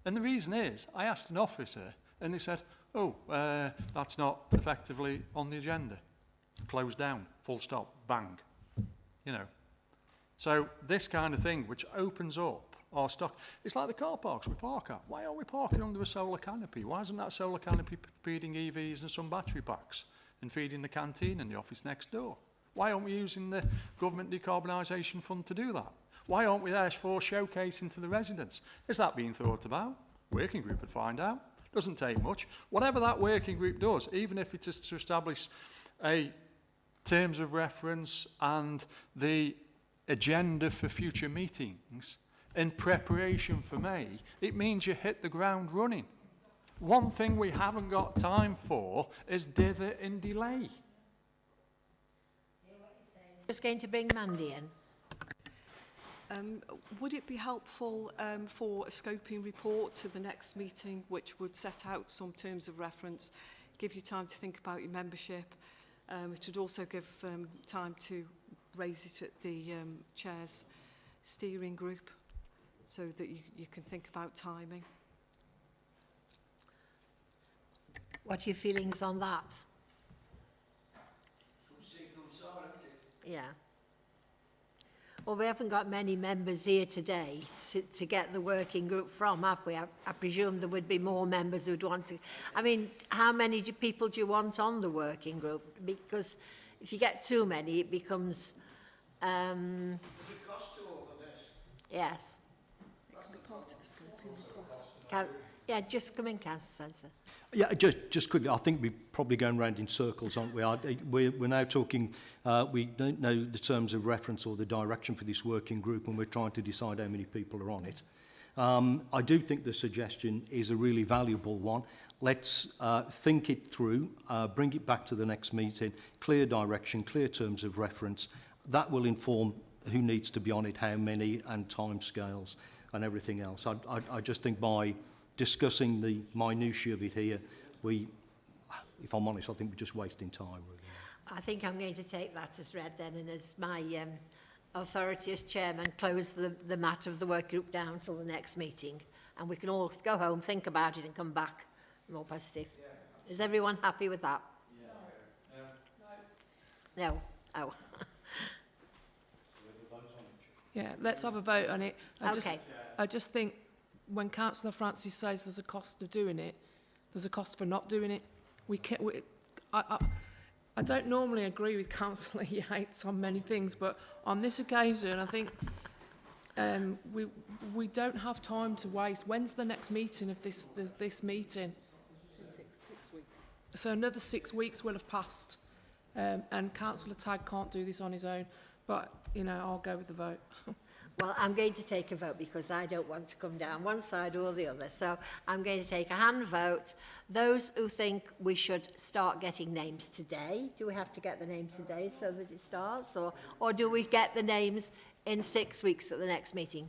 And the reason is, I asked an officer and they said, that's not effectively on the agenda. Closed down, full stop, bang. So this kind of thing which opens up our stock, it's like the car parks we park at. Why aren't we parking under a solar canopy? Why isn't that solar canopy feeding EVs and some battery packs and feeding the canteen and the office next door? Why aren't we using the government decarbonisation fund to do that? Why aren't we therefore showcasing to the residents? Is that being thought about? Working group would find out. Doesn't take much. Whatever that working group does, even if it is to establish a terms of reference and the agenda for future meetings in preparation for May, it means you hit the ground running. One thing we haven't got time for is dither and delay. Just going to bring Mandy in. Would it be helpful for a scoping report to the next meeting which would set out some terms of reference, give you time to think about your membership? It would also give time to raise it at the Chair's steering group so that you can think about timing. What are your feelings on that? Yeah. Well, we haven't got many members here today to get the working group from, have we? I presume there would be more members who'd want to. I mean, how many people do you want on the working group? Because if you get too many, it becomes... Does it cost to all of this? Yes. Part of the scoping report. Yeah, just come in, Councillor Spencer. Yeah, just quickly, I think we're probably going round in circles, aren't we? We're now talking, we don't know the terms of reference or the direction for this working group, and we're trying to decide how many people are on it. I do think the suggestion is a really valuable one. Let's think it through, bring it back to the next meeting, clear direction, clear terms of reference. That will inform who needs to be on it, how many, and timescales and everything else. I just think by discussing the minutiae of it here, if I'm honest, I think we're just wasting time. Really. I think I'm going to take that as read then, and as my authority as chairman, close the matter of the work group down till the next meeting, and we can all go home, think about it, and come back more positive. Yeah. Is everyone happy with that? Yeah. No. Oh, Yeah, let's have a vote on it. okay. I just think when Councillor Francis says there's a cost of doing it, there's a cost for not doing it. I don't normally agree with Councillor Yates on many things, but on this occasion, I think we don't have time to waste. When's the next meeting of this meeting? 6 weeks. So another 6 weeks will have passed, and Councillor Tagg can't do this on his own. But, you know, I'll go with the vote. Well, I'm going to take a vote because I don't want to come down one side or the other. So I'm going to take a hand vote. Those who think we should start getting names today, do we have to get the names today so that it starts? Or do we get the names in 6 weeks at the next meeting?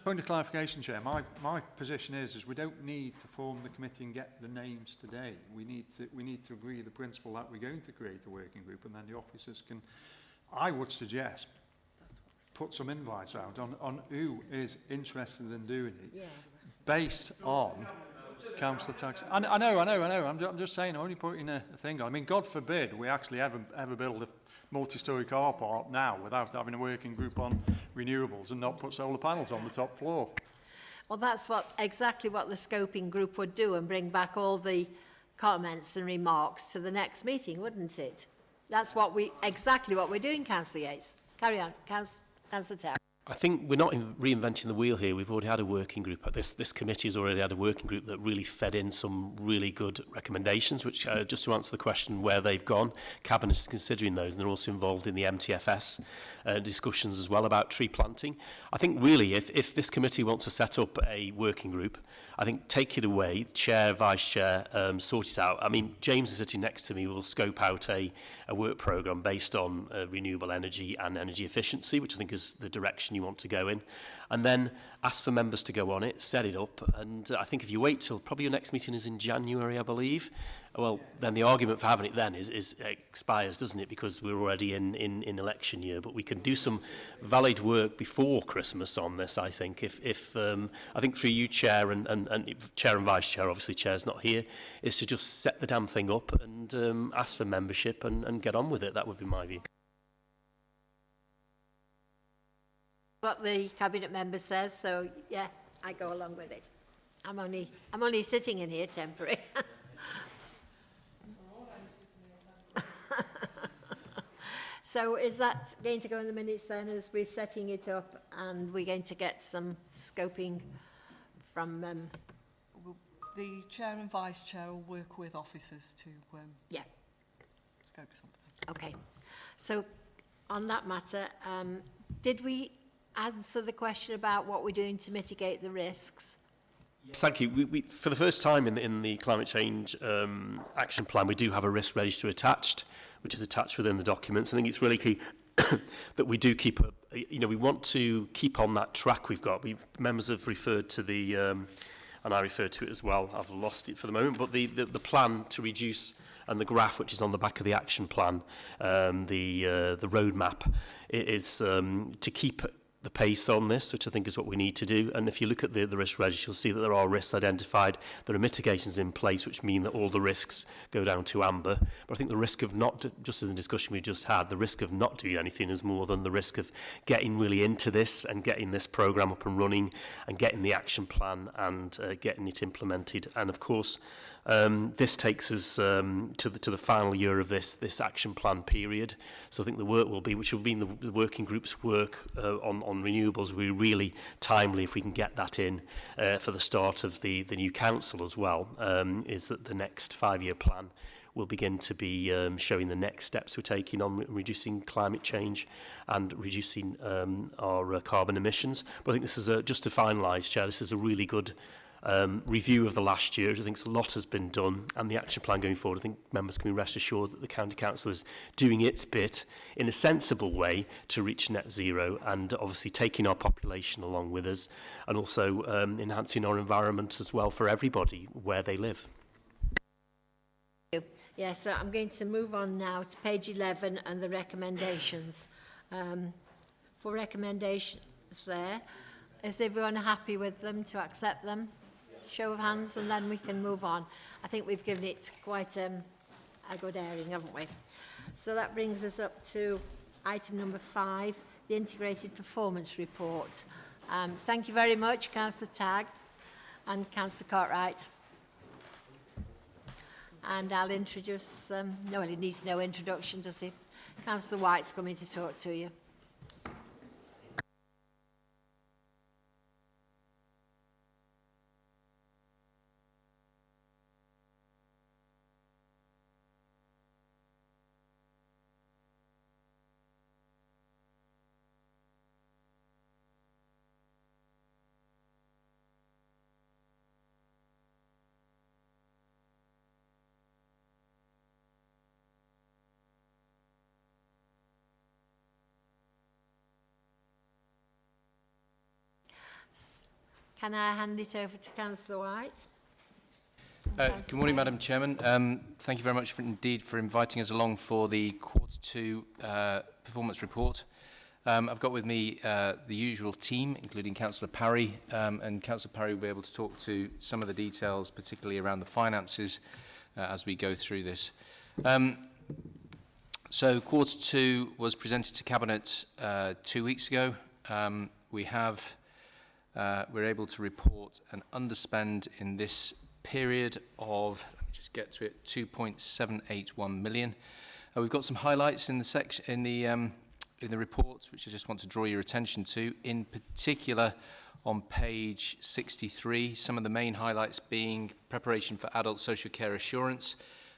Point of clarification, Chair. My position is we don't need to form the committee and get the names today. We need to agree the principle that we're going to create a working group, and then the officers can, I would suggest, put some invites out on who is interested in doing it, Yeah. based on councillor tax. I know. I'm just saying, only putting a thing on. I mean, God forbid we actually ever build a multi-storey car park now without having a working group on renewables and not put solar panels on the top floor. Well, that's exactly what the scoping group would do, and bring back all the comments and remarks to the next meeting, wouldn't it? That's exactly what we're doing, Councillor Yates. Carry on, Councillor Tower. I think we're not reinventing the wheel here. We've already had a working group. This committee has already had a working group that really fed in some really good recommendations, which, just to answer the question where they've gone, Cabinet is considering those, and they're also involved in the MTFS discussions as well about tree planting. I think really, if this committee wants to set up a working group, I think take it away, chair, vice chair, sort it out. I mean, James is sitting next to me. We'll scope out a work programme based on renewable energy and energy efficiency, which I think is the direction you want to go in, and then ask for members to go on it, set it up, and I think if you wait till probably your next meeting is in January, I believe, well, then the argument for having it then is expires, doesn't it, because we're already in election year. But we can do some valid work before Christmas on this, I think. If I think through you, Chair, and Chair and Vice Chair, obviously Chair's not here, is to just set the damn thing up and ask for membership and get on with it. That would be my view. What the Cabinet member says, so yeah, I go along with it. I'm only sitting in here temporary. So is that going to go in the minutes then, as we're setting it up, and we're going to get some scoping from... The chair and vice chair will work with officers to yeah. scope something. Okay. So on that matter, did we answer the question about what we're doing to mitigate the risks? Thank you. We, for the first time in the climate change action plan, we do have a risk register attached, which is attached within the documents. I think it's really key that we do keep, we want to keep on that track we've got. Members have referred to the, and I referred to it as well. I've lost it for the moment, but the plan to reduce, and the graph which is on the back of the action plan, the roadmap, is to keep the pace on this, which I think is what we need to do. And if you look at the risk register, you'll see that there are risks identified. There are mitigations in place which mean that all the risks go down to amber. But I think the risk of not, just in the discussion we just had, the risk of not doing anything is more than the risk of getting really into this and getting this programme up and running and getting the action plan and getting it implemented. And of course, this takes us to the final year of this action plan period. So I think the work will be, which will be in the working group's work on renewables, will be really timely if we can get that in for the start of the new council as well, is that the next 5-year plan will begin to be showing the next steps we're taking on reducing climate change and reducing our carbon emissions. But I think this is, just to finalise, Chair, this is a really good review of the last year. I think a lot has been done, and the action plan going forward, I think members can be rest assured that the County Council is doing its bit in a sensible way to reach net zero, and obviously taking our population along with us, and also enhancing our environment as well for everybody where they live. Yes, so I'm going to move on now to page 11 and the recommendations. For recommendations there, is everyone happy with them, to accept them? Show of hands, and then we can move on. I think we've given it quite a good airing, haven't we? So that brings us up to item number 5, the Integrated Performance Report. Thank you very much, Councillor Tagg and Councillor Cartwright. And I'll introduce, no, he needs no introduction, does he? Councillor White's coming to talk to you. Can I hand it over to Councillor White? Good morning, Madam Chairman. Thank you very much indeed for inviting us along for the Q2 performance report. I've got with me the usual team, including Councillor Parry, and Councillor Parry will be able to talk to some of the details, particularly around the finances, as we go through this. So Q2 was presented to Cabinet 2 weeks ago. We're able to report an underspend in this period of, let me just get to it, 2.781 million. We've got some highlights in the section in the report, which I just want to draw your attention to. In particular, on page 63, some of the main highlights being preparation for adult social care assurance.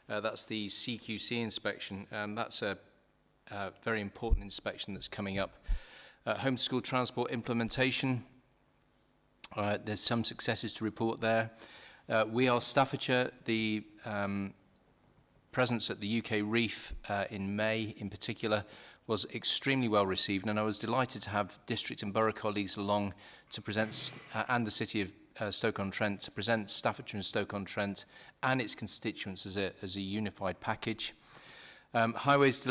That's the CQC inspection. That's a very important inspection that's coming up. Homeschool transport implementation. There's some successes to report there. We are Staffordshire. The presence at the UK Reef in May, in particular, was extremely well received, and I was delighted to have district and borough colleagues along to present, and the city of Stoke-on-Trent, to present Staffordshire and Stoke-on-Trent and its constituents as a unified package. Highways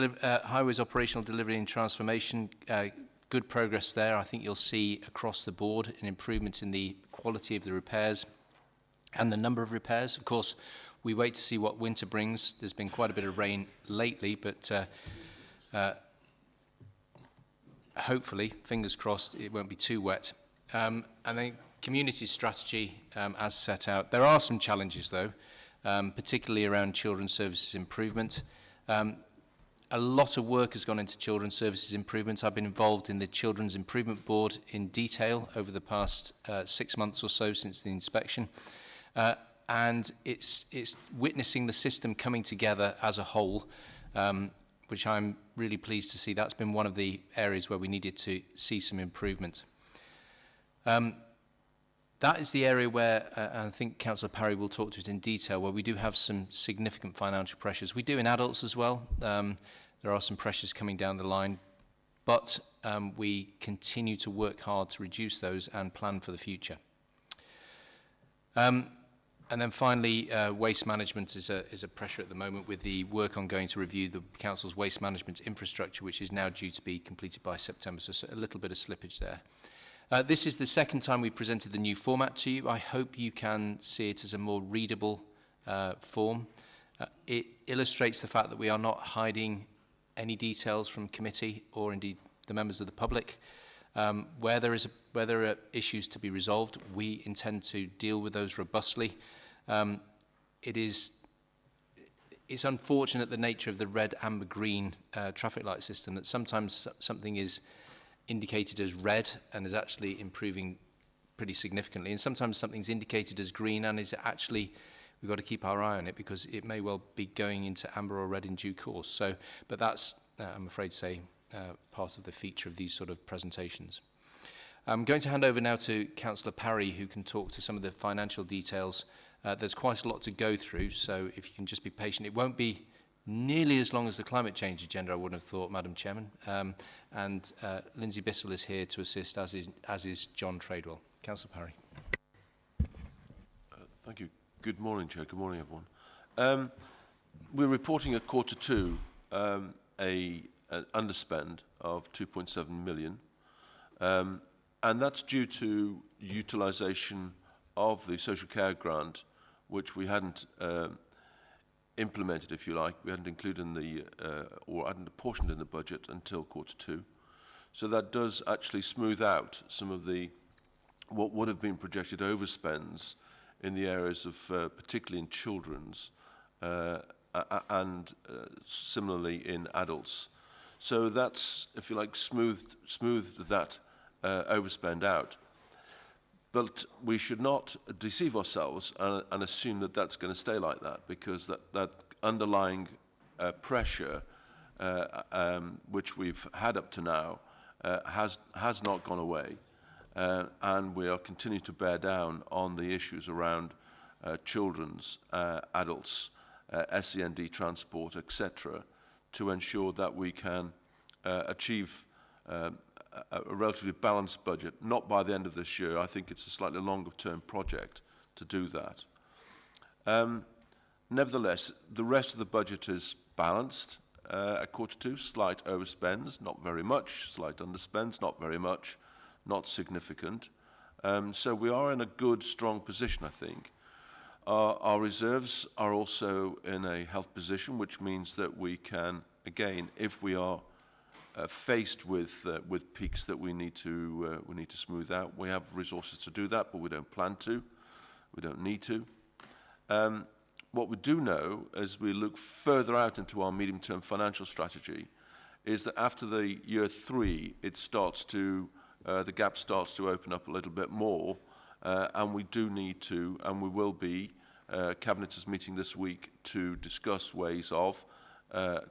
operational delivery and transformation. Good progress there. I think you'll see across the board an improvement in the quality of the repairs and the number of repairs. Of course, we wait to see what winter brings. There's been quite a bit of rain lately, but hopefully, fingers crossed, it won't be too wet. And then community strategy as set out. There are some challenges though, particularly around children's services improvement. A lot of work has gone into children's services improvement. I've been involved in the Children's Improvement Board in detail over the past 6 months or so since the inspection. And it's witnessing the system coming together as a whole, which I'm really pleased to see. That's been one of the areas where we needed to see some improvement. That is the area where, I think Councillor Parry will talk to it in detail, where we do have some significant financial pressures. We do in adults as well. There are some pressures coming down the line, but we continue to work hard to reduce those and plan for the future. And then finally, waste management is a pressure at the moment with the work ongoing to review the Council's waste management infrastructure, which is now due to be completed by September, so a little bit of slippage there. This is the second time we presented the new format to you. I hope you can see it as a more readable form. It illustrates the fact that we are not hiding any details from committee or indeed the members of the public. Where there are issues to be resolved, we intend to deal with those robustly. It's unfortunate the nature of the red, amber, green traffic light system that sometimes something is indicated as red and is actually improving pretty significantly, and sometimes something's indicated as green and is actually, we've got to keep our eye on it because it may well be going into amber or red in due course. So, but that's, I'm afraid to say, part of the feature of these sort of presentations. I'm going to hand over now to Councillor Parry, who can talk to some of the financial details. There's quite a lot to go through, so if you can just be patient. It won't be nearly as long as the climate change agenda, I wouldn't have thought, Madam Chairman. And Lindsay Bissell is here to assist, as is John Tradewell. Councillor Parry. Thank you. Good morning, Chair. Good morning, everyone. We're reporting at Q2 an underspend of 2.7 million, and that's due to utilisation of the social care grant, which we hadn't implemented, if you like. We hadn't included in the, or hadn't apportioned in the budget until Q2. So that does actually smooth out some of the, what would have been projected overspends in the areas of, particularly in children's, and similarly in adults. So that's, if you like, smoothed that overspend out. But we should not deceive ourselves and assume that that's going to stay like that, because that underlying pressure, which we've had up to now, has not gone away. And we are continuing to bear down on the issues around children's, adults, SEND transport, etc., to ensure that we can achieve a relatively balanced budget, not by the end of this year. I think it's a slightly longer-term project to do that. Nevertheless, the rest of the budget is balanced. At Q2, slight overspends, not very much, slight underspends, not very much, not significant. So we are in a good, strong position, I think. Our reserves are also in a health position, which means that we can, again, if we are faced with peaks that we need to smooth out, we have resources to do that, but we don't plan to. We don't need to. What we do know, as we look further out into our medium-term financial strategy, is that after the year 3, it starts to the gap starts to open up a little bit more, and we do need to, and we will be. Cabinet is meeting this week to discuss ways of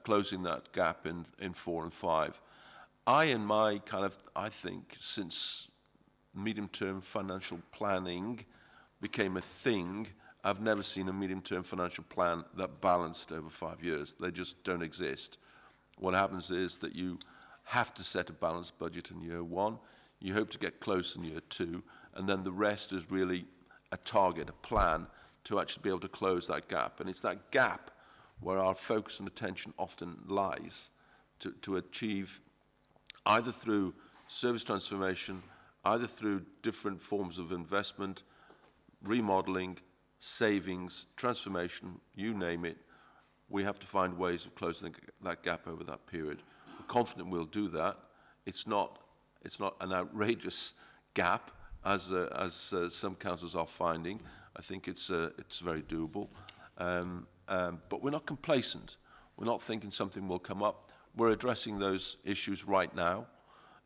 closing that gap in 4 and 5. I think since medium-term financial planning became a thing, I've never seen a medium-term financial plan that balanced over 5 years. They just don't exist. What happens is that you have to set a balanced budget in year 1, you hope to get close in year 2, and then the rest is really a target, a plan to actually be able to close that gap. And it's that gap where our focus and attention often lies to achieve, either through service transformation, either through different forms of investment, remodeling, savings, transformation, you name it. We have to find ways of closing that gap over that period. We're confident we'll do that. It's not an outrageous gap, as some councils are finding. I think it's very doable. But we're not complacent. We're not thinking something will come up. We're addressing those issues right now,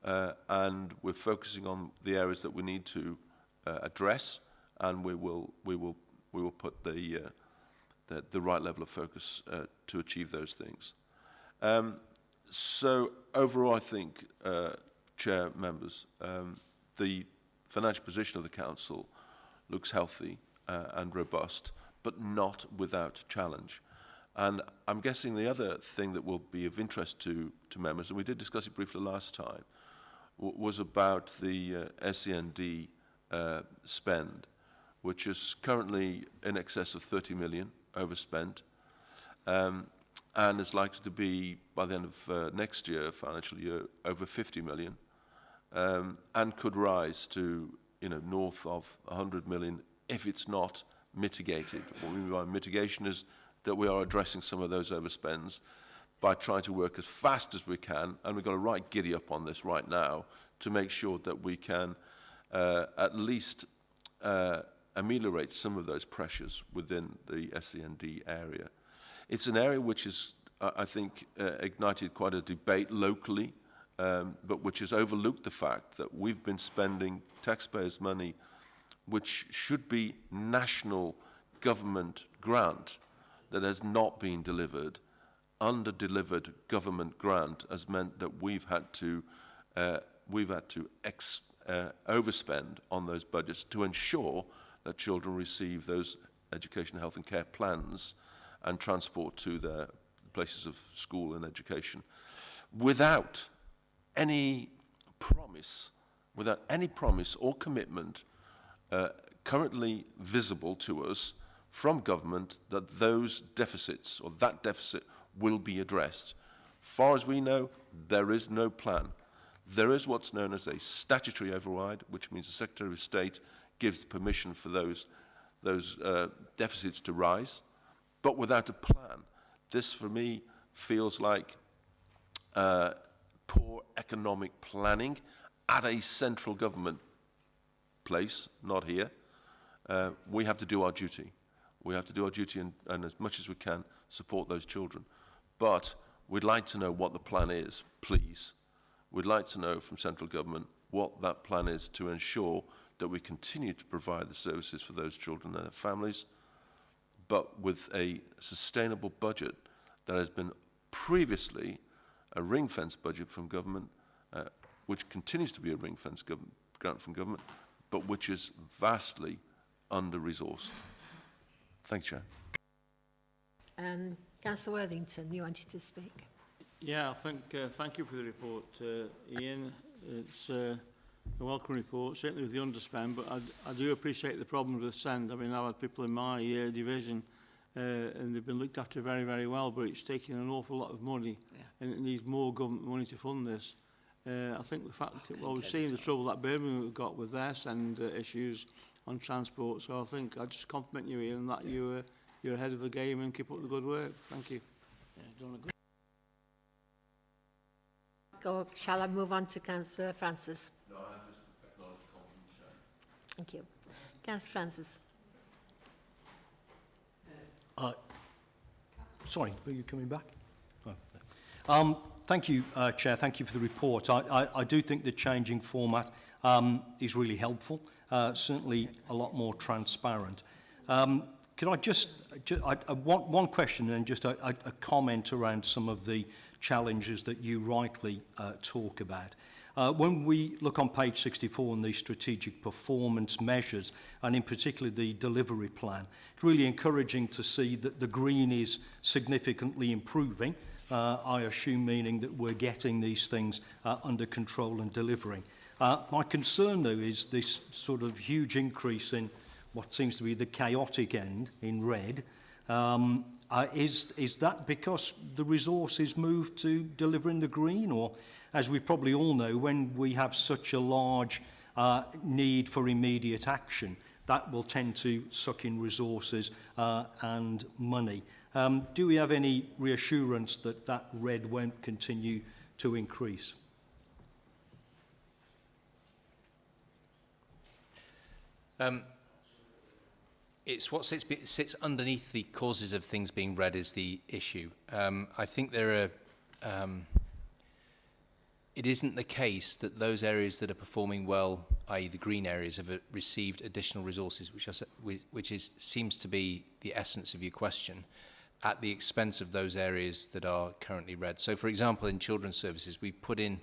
and we're focusing on the areas that we need to address, and we will put the right level of focus to achieve those things. So overall, I think, Chair, members, the financial position of the Council looks healthy and robust, but not without challenge. And I'm guessing the other thing that will be of interest to members, and we did discuss it briefly last time, was about the SEND spend, which is currently in excess of 30 million overspent, and is likely to be, by the end of next year, financial year, over 50 million, and could rise to, north of 100 million if it's not mitigated. What we mean by mitigation is that we are addressing some of those overspends by trying to work as fast as we can, and we've got to right giddy up on this right now to make sure that we can at least ameliorate some of those pressures within the SEND area. It's an area which is, I think, ignited quite a debate locally, but which has overlooked the fact that we've been spending taxpayers' money, which should be national government grant, that has not been delivered. Under-delivered government grant has meant that we've had to overspend on those budgets to ensure that children receive those education, health and care plans and transport to their places of school and education, without any promise or commitment currently visible to us from government that those deficits or that deficit will be addressed. Far as we know, there is no plan. There is what's known as a statutory override, which means the Secretary of State gives permission for those deficits to rise. but without a plan. This, for me, feels like poor economic planning at a central government place, not here. We have to do our duty. We have to do our duty and as much as we can support those children. But we'd like to know what the plan is, please. We'd like to know from central government what that plan is to ensure that we continue to provide the services for those children and their families, but with a sustainable budget that has been previously a ring-fence budget from government, which continues to be a ring-fence grant from government, but which is vastly under-resourced. Thank you, Chair. Councillor Worthington, you wanted to speak. Yeah, I think, thank you for the report, Ian. It's a welcome report, certainly with the underspend, but I do appreciate the problem with send. I mean, I've had people in my division and they've been looked after very, very well, but it's taking an awful lot of money and it needs more government money to fund this. I think the fact that, well, we've seen the trouble that Birmingham have got with their send issues on transport, so I think I just compliment you, Ian, that you're ahead of the game and keep up the good work. Thank you. Or shall I move on to Councillor Francis? No, I just acknowledge the compliment, Chair. Thank you. Councillor Francis. Sorry, are you coming back? Thank you, Chair. Thank you for the report. I do think the changing format is really helpful, certainly a lot more transparent. Could I just one question and just a comment around some of the challenges that you rightly talk about. When we look on page 64 on the strategic performance measures, and in particular the delivery plan, it's really encouraging to see that the green is significantly improving, I assume meaning that we're getting these things under control and delivering. My concern, though, is this sort of huge increase in what seems to be the chaotic end in red. Is that because the resource is moved to delivering the green? Or, as we probably all know, when we have such a large need for immediate action, that will tend to suck in resources and money. Do we have any reassurance that that red won't continue to increase? It's what sits underneath the causes of things being red is the issue. I think there are... it isn't the case that those areas that are performing well, i.e. the green areas, have received additional resources, which seems to be the essence of your question, at the expense of those areas that are currently red. So, for example, in children's services, we put in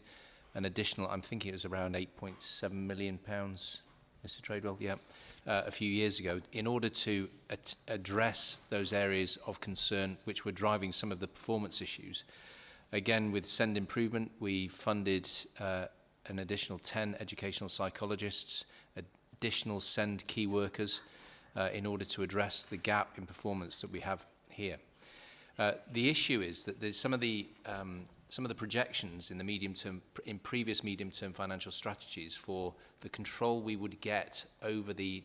an additional, I'm thinking it was around £8.7 million, Mr. Tradewell, yeah, a few years ago, in order to address those areas of concern which were driving some of the performance issues. Again, with SEND improvement, we funded an additional 10 educational psychologists, additional SEND key workers, in order to address the gap in performance that we have here. The issue is that there's some of the projections in the medium term, in previous medium-term financial strategies for the control we would get over the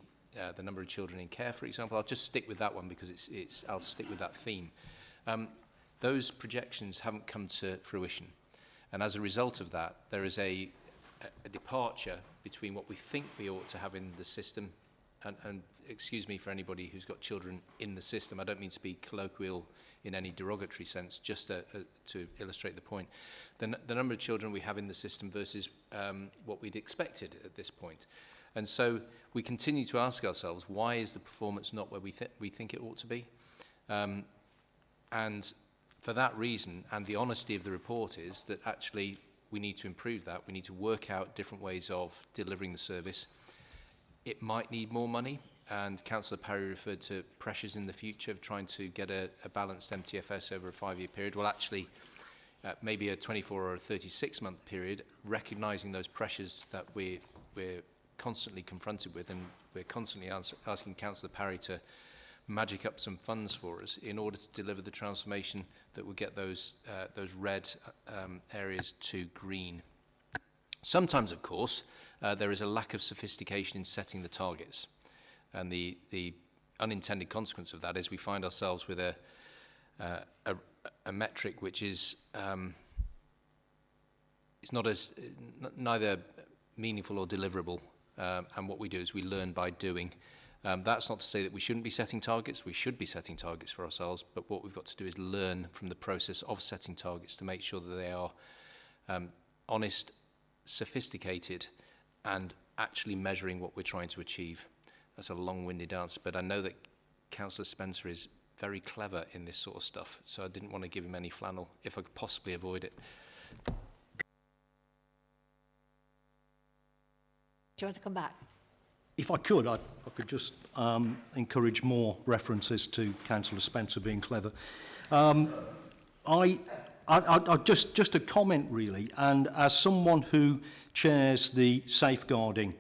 number of children in care, for example. I'll just stick with that one because I'll stick with that theme. Those projections haven't come to fruition. And as a result of that, there is a departure between what we think we ought to have in the system, and excuse me for anybody who's got children in the system, I don't mean to be colloquial in any derogatory sense, just to illustrate the point. The number of children we have in the system versus what we'd expected at this point. And so we continue to ask ourselves, why is the performance not where we think it ought to be? And for that reason, and the honesty of the report is that actually we need to improve that. We need to work out different ways of delivering the service. It might need more money, and Councillor Parry referred to pressures in the future of trying to get a balanced MTFS over a 5-year period. Well, actually, maybe a 24 or a 36-month period, recognising those pressures that we're constantly confronted with, and we're constantly asking Councillor Parry to magic up some funds for us in order to deliver the transformation that will get those red areas to green. Sometimes, of course, there is a lack of sophistication in setting the targets, and the unintended consequence of that is we find ourselves with a metric which is it's not as neither meaningful or deliverable, and what we do is we learn by doing. That's not to say that we shouldn't be setting targets. We should be setting targets for ourselves, but what we've got to do is learn from the process of setting targets to make sure that they are honest, sophisticated, and actually measuring what we're trying to achieve. That's a long-winded answer, but I know that Councillor Spencer is very clever in this sort of stuff, so I didn't want to give him any flannel if I could possibly avoid it. Do you want to come back? If I could, I could just encourage more references to Councillor Spencer being clever. Just a comment, really, and as someone who chairs the Safeguarding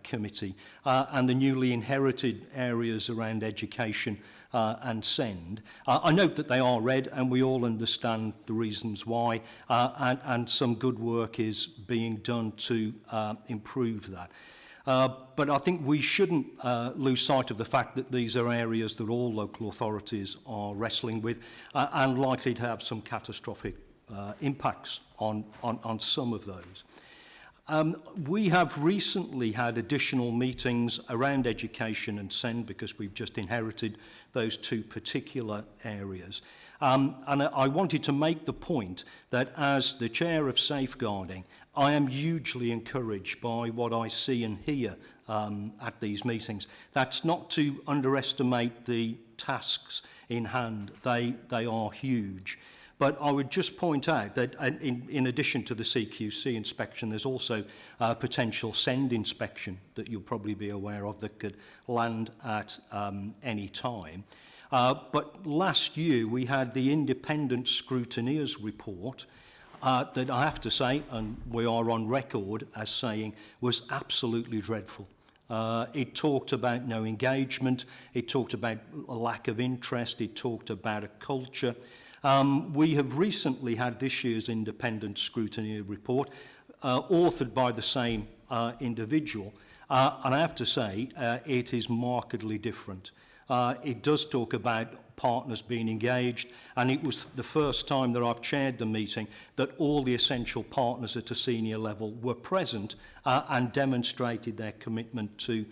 Committee and the newly inherited areas around education and SEND, I note that they are red and we all understand the reasons why, and some good work is being done to improve that. But I think we shouldn't lose sight of the fact that these are areas that all local authorities are wrestling with and likely to have some catastrophic impacts on some of those. We have recently had additional meetings around education and SEND because we've just inherited those two particular areas. And I wanted to make the point that as the chair of Safeguarding, I am hugely encouraged by what I see and hear at these meetings. That's not to underestimate the tasks in hand. They are huge. But I would just point out that in addition to the CQC inspection, there's also potential SEND inspection that you'll probably be aware of that could land at any time. But last year we had the independent scrutineers report that I have to say, and we are on record as saying, was absolutely dreadful. It talked about no engagement, it talked about a lack of interest, it talked about a culture. We have recently had this year's independent scrutiny report, authored by the same individual, and I have to say it is markedly different. It does talk about partners being engaged, and it was the first time that I've chaired the meeting that all the essential partners at a senior level were present and demonstrated their commitment to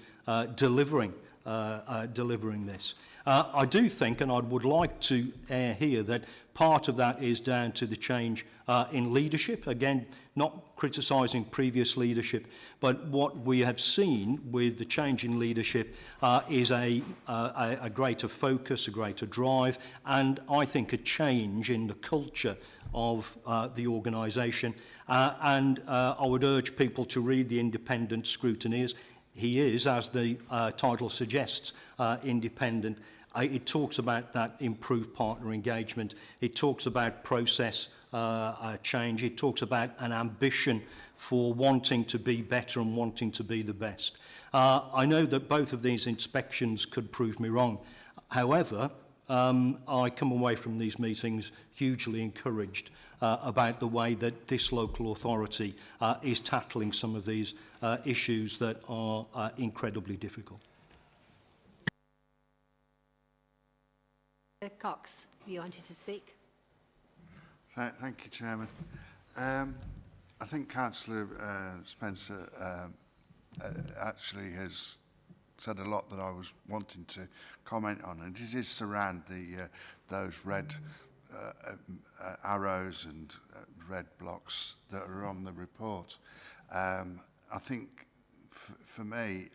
delivering this. I do think, and I would like to air here, that part of that is down to the change in leadership. Again, not criticising previous leadership, but what we have seen with the change in leadership is a greater focus, a greater drive, and I think a change in the culture of the organisation. And I would urge people to read the independent scrutineers. He is, as the title suggests, independent. It talks about that improved partner engagement. It talks about process change. It talks about an ambition for wanting to be better and wanting to be the best. I know that both of these inspections could prove me wrong. However, I come away from these meetings hugely encouraged about the way that this local authority is tackling some of these issues that are incredibly difficult. Cox, you wanted to speak? Thank you, Chairman. I think Councillor Spencer actually has said a lot that I was wanting to comment on, and it is surround those red arrows and red blocks that are on the report. I think for me,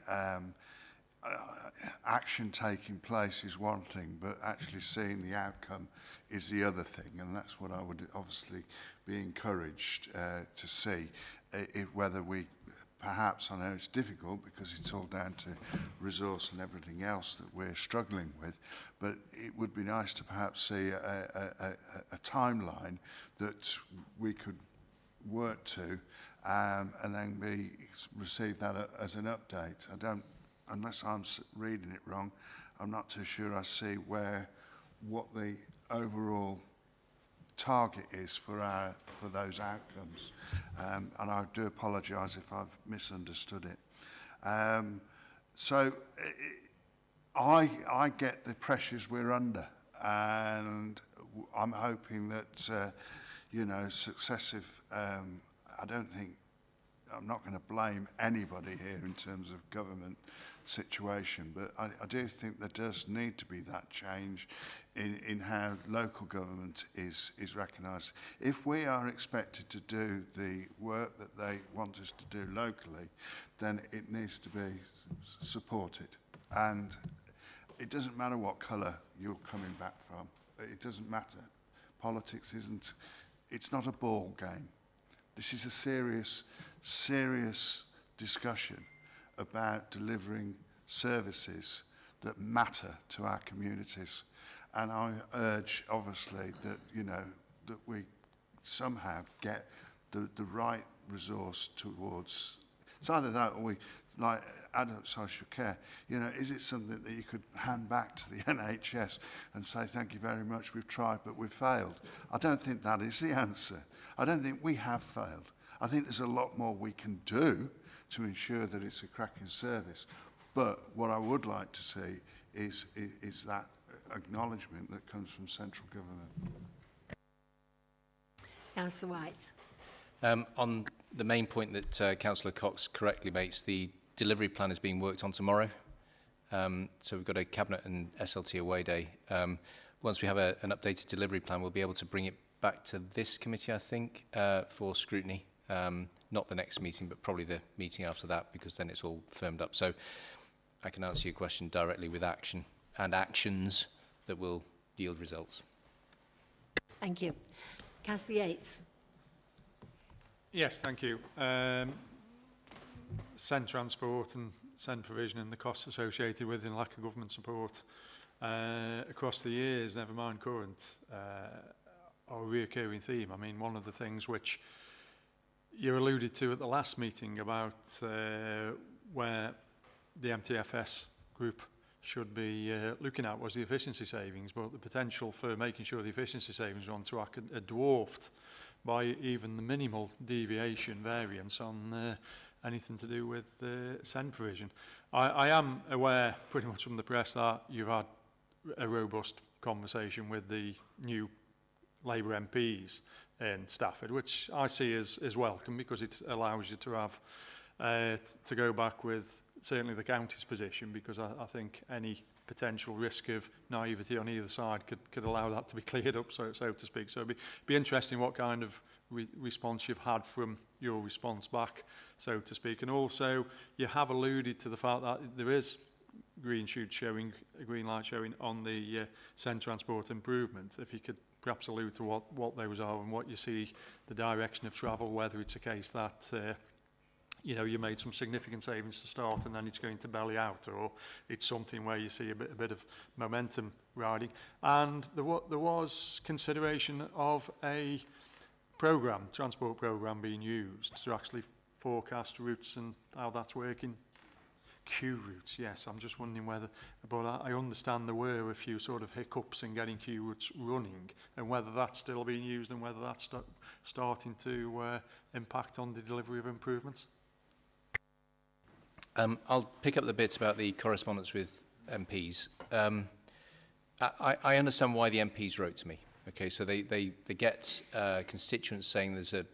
action taking place is one thing, but actually seeing the outcome is the other thing, and that's what I would obviously be encouraged to see, whether we perhaps, I know it's difficult because it's all down to resource and everything else that we're struggling with, but it would be nice to perhaps see a timeline that we could work to and then receive that as an update. I don't, unless I'm reading it wrong, I'm not too sure I see what the overall target is for those outcomes, and I do apologise if I've misunderstood it. So I get the pressures we're under, and I'm hoping that, you know, successive, I don't think, I'm not going to blame anybody here in terms of government situation, but I do think there does need to be that change in how local government is recognised. If we are expected to do the work that they want us to do locally, then it needs to be supported. And it doesn't matter what colour you're coming back from. It doesn't matter. Politics isn't, it's not a ball game. This is a serious discussion about delivering services that matter to our communities. And I urge, obviously, that, you know, that we somehow get the right resource towards, it's either that or we, like adult social care, you know, is it something that you could hand back to the NHS and say, thank you very much, we've tried, but we've failed? I don't think that is the answer. I don't think we have failed. I think there's a lot more we can do to ensure that it's a cracking service. But what I would like to see is that acknowledgement that comes from central government. Councillor White. On the main point that Councillor Cox correctly makes, the delivery plan is being worked on tomorrow. So we've got a Cabinet and SLT away day. Once we have an updated delivery plan, we'll be able to bring it back to this committee, I think, for scrutiny. Not the next meeting, but probably the meeting after that, because then it's all firmed up. So I can answer your question directly with action and actions that will yield results. Thank you. Councillor Yates. Yes, thank you. Send transport and send provision and the costs associated with in lack of government support across the years, never mind current, are a reoccurring theme. I mean, one of the things which you alluded to at the last meeting about where the MTFS group should be looking at was the efficiency savings, but the potential for making sure the efficiency savings are on track are dwarfed by even the minimal deviation variance on anything to do with send provision. I am aware pretty much from the press that you've had a robust conversation with the new Labour MPs in Stafford, which I see as welcome, because it allows you to have to go back with certainly the county's position, because I think any potential risk of naivety on either side could allow that to be cleared up, so to speak. So it'd be interesting what kind of response you've had from your response back, so to speak. And also, you have alluded to the fact that there is green light showing on the send transport improvement. If you could perhaps allude to what those are and what you see the direction of travel, whether it's a case that you know, you made some significant savings to start and then it's going to belly out, or it's something where you see a bit of momentum riding. And there was consideration of a transport program being used to actually forecast routes and how that's working. Queue routes, yes. I'm just wondering whether, but I understand there were a few sort of hiccups in getting queue routes running, and whether that's still being used and whether that's starting to impact on the delivery of improvements. I'll pick up the bit about the correspondence with MPs. I understand why the MPs wrote to me. Okay, so they get constituents saying there's an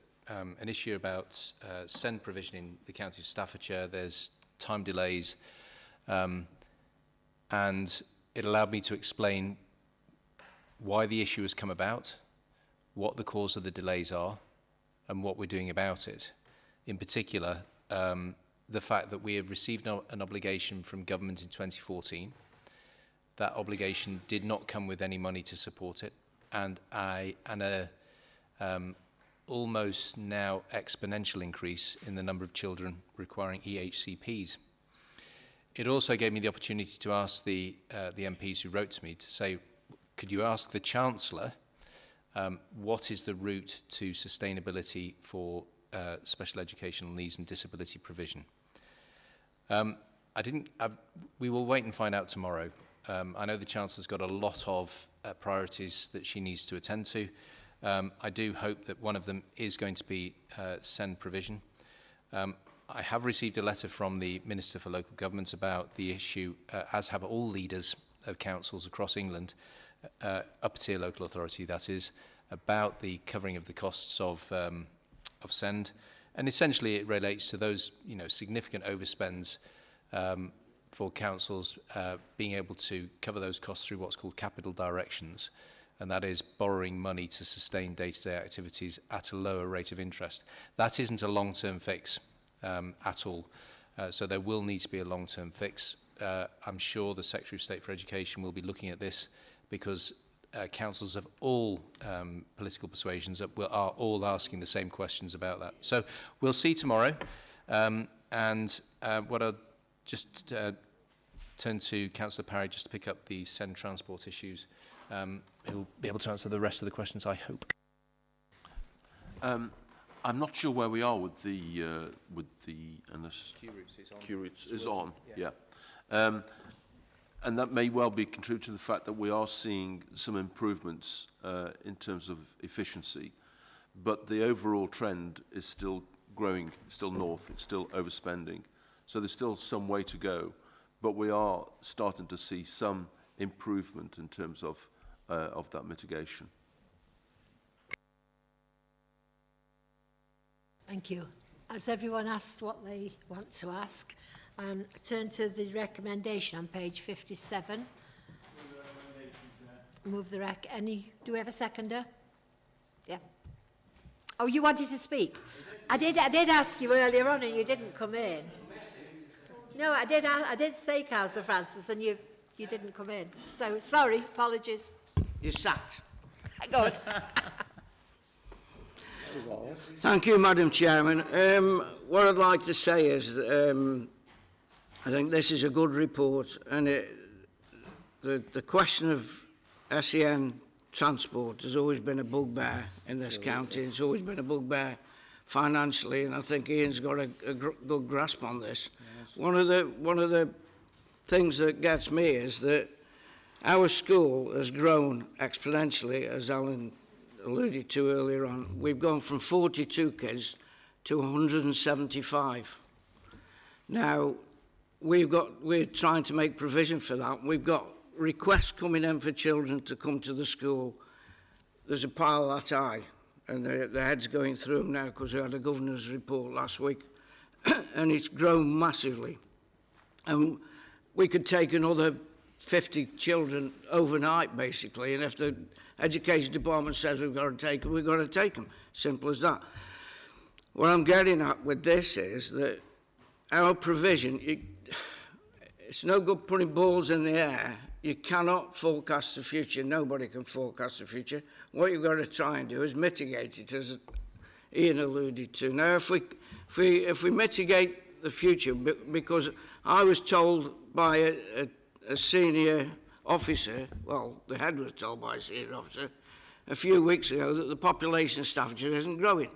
issue about send provision in the county of Staffordshire. There's time delays, and it allowed me to explain why the issue has come about, what the cause of the delays are, and what we're doing about it. In particular, the fact that we have received an obligation from government in 2014. That obligation did not come with any money to support it, and a almost now exponential increase in the number of children requiring EHCPs. It also gave me the opportunity to ask the MPs who wrote to me to say, could you ask the Chancellor what is the route to sustainability for special educational needs and disability provision? We will wait and find out tomorrow. I know the Chancellor's got a lot of priorities that she needs to attend to. I do hope that one of them is going to be send provision. I have received a letter from the Minister for Local Government about the issue, as have all leaders of councils across England, up-tier local authority that is, about the covering of the costs of SEND. And essentially it relates to those, significant overspends for councils being able to cover those costs through what's called capital directions, and that is borrowing money to sustain day-to-day activities at a lower rate of interest. That isn't a long-term fix at all, so there will need to be a long-term fix. I'm sure the Secretary of State for Education will be looking at this, because councils of all political persuasions are all asking the same questions about that. So we'll see tomorrow, and what I'll just turn to Councillor Parry just to pick up the SEND transport issues. He'll be able to answer the rest of the questions, I hope. I'm not sure where we are with the unless Q routes is on. Yeah. And that may well be contributed to the fact that we are seeing some improvements in terms of efficiency, but the overall trend is still growing, still north, it's still overspending. So there's still some way to go, but we are starting to see some improvement in terms of that mitigation. Thank you. Has everyone asked what they want to ask? Turn to the recommendation on page 57. Move the rec. Do we have a seconder? Yeah. Oh, you wanted to speak? I did ask you earlier on, and you didn't come in. No, I did say Councillor Francis, and you didn't come in. So sorry, apologies. You sat. Good. Thank you, Madam Chairman. What I'd like to say is I think this is a good report, and the question of SEN transport has always been a bugbear in this county. It's always been a bugbear financially, and I think Ian's got a good grasp on this. Yes. One of the things that gets me is that our school has grown exponentially, as Alan alluded to earlier on. We've gone from 42 kids to 175. Now, we're trying to make provision for that. We've got requests coming in for children to come to the school. There's a pile that high, and the head's going through them now because we had a governor's report last week, and it's grown massively. And we could take another 50 children overnight, basically, and if the Education Department says we've got to take them, we've got to take them. Simple as that. What I'm getting at with this is that our provision, it's no good putting balls in the air. You cannot forecast the future. Nobody can forecast the future. What you've got to try and do is mitigate it, as Ian alluded to. Now, if we mitigate the future, because I was told by a senior officer, well, the head was told by a senior officer a few weeks ago that the population of Staffordshire isn't growing.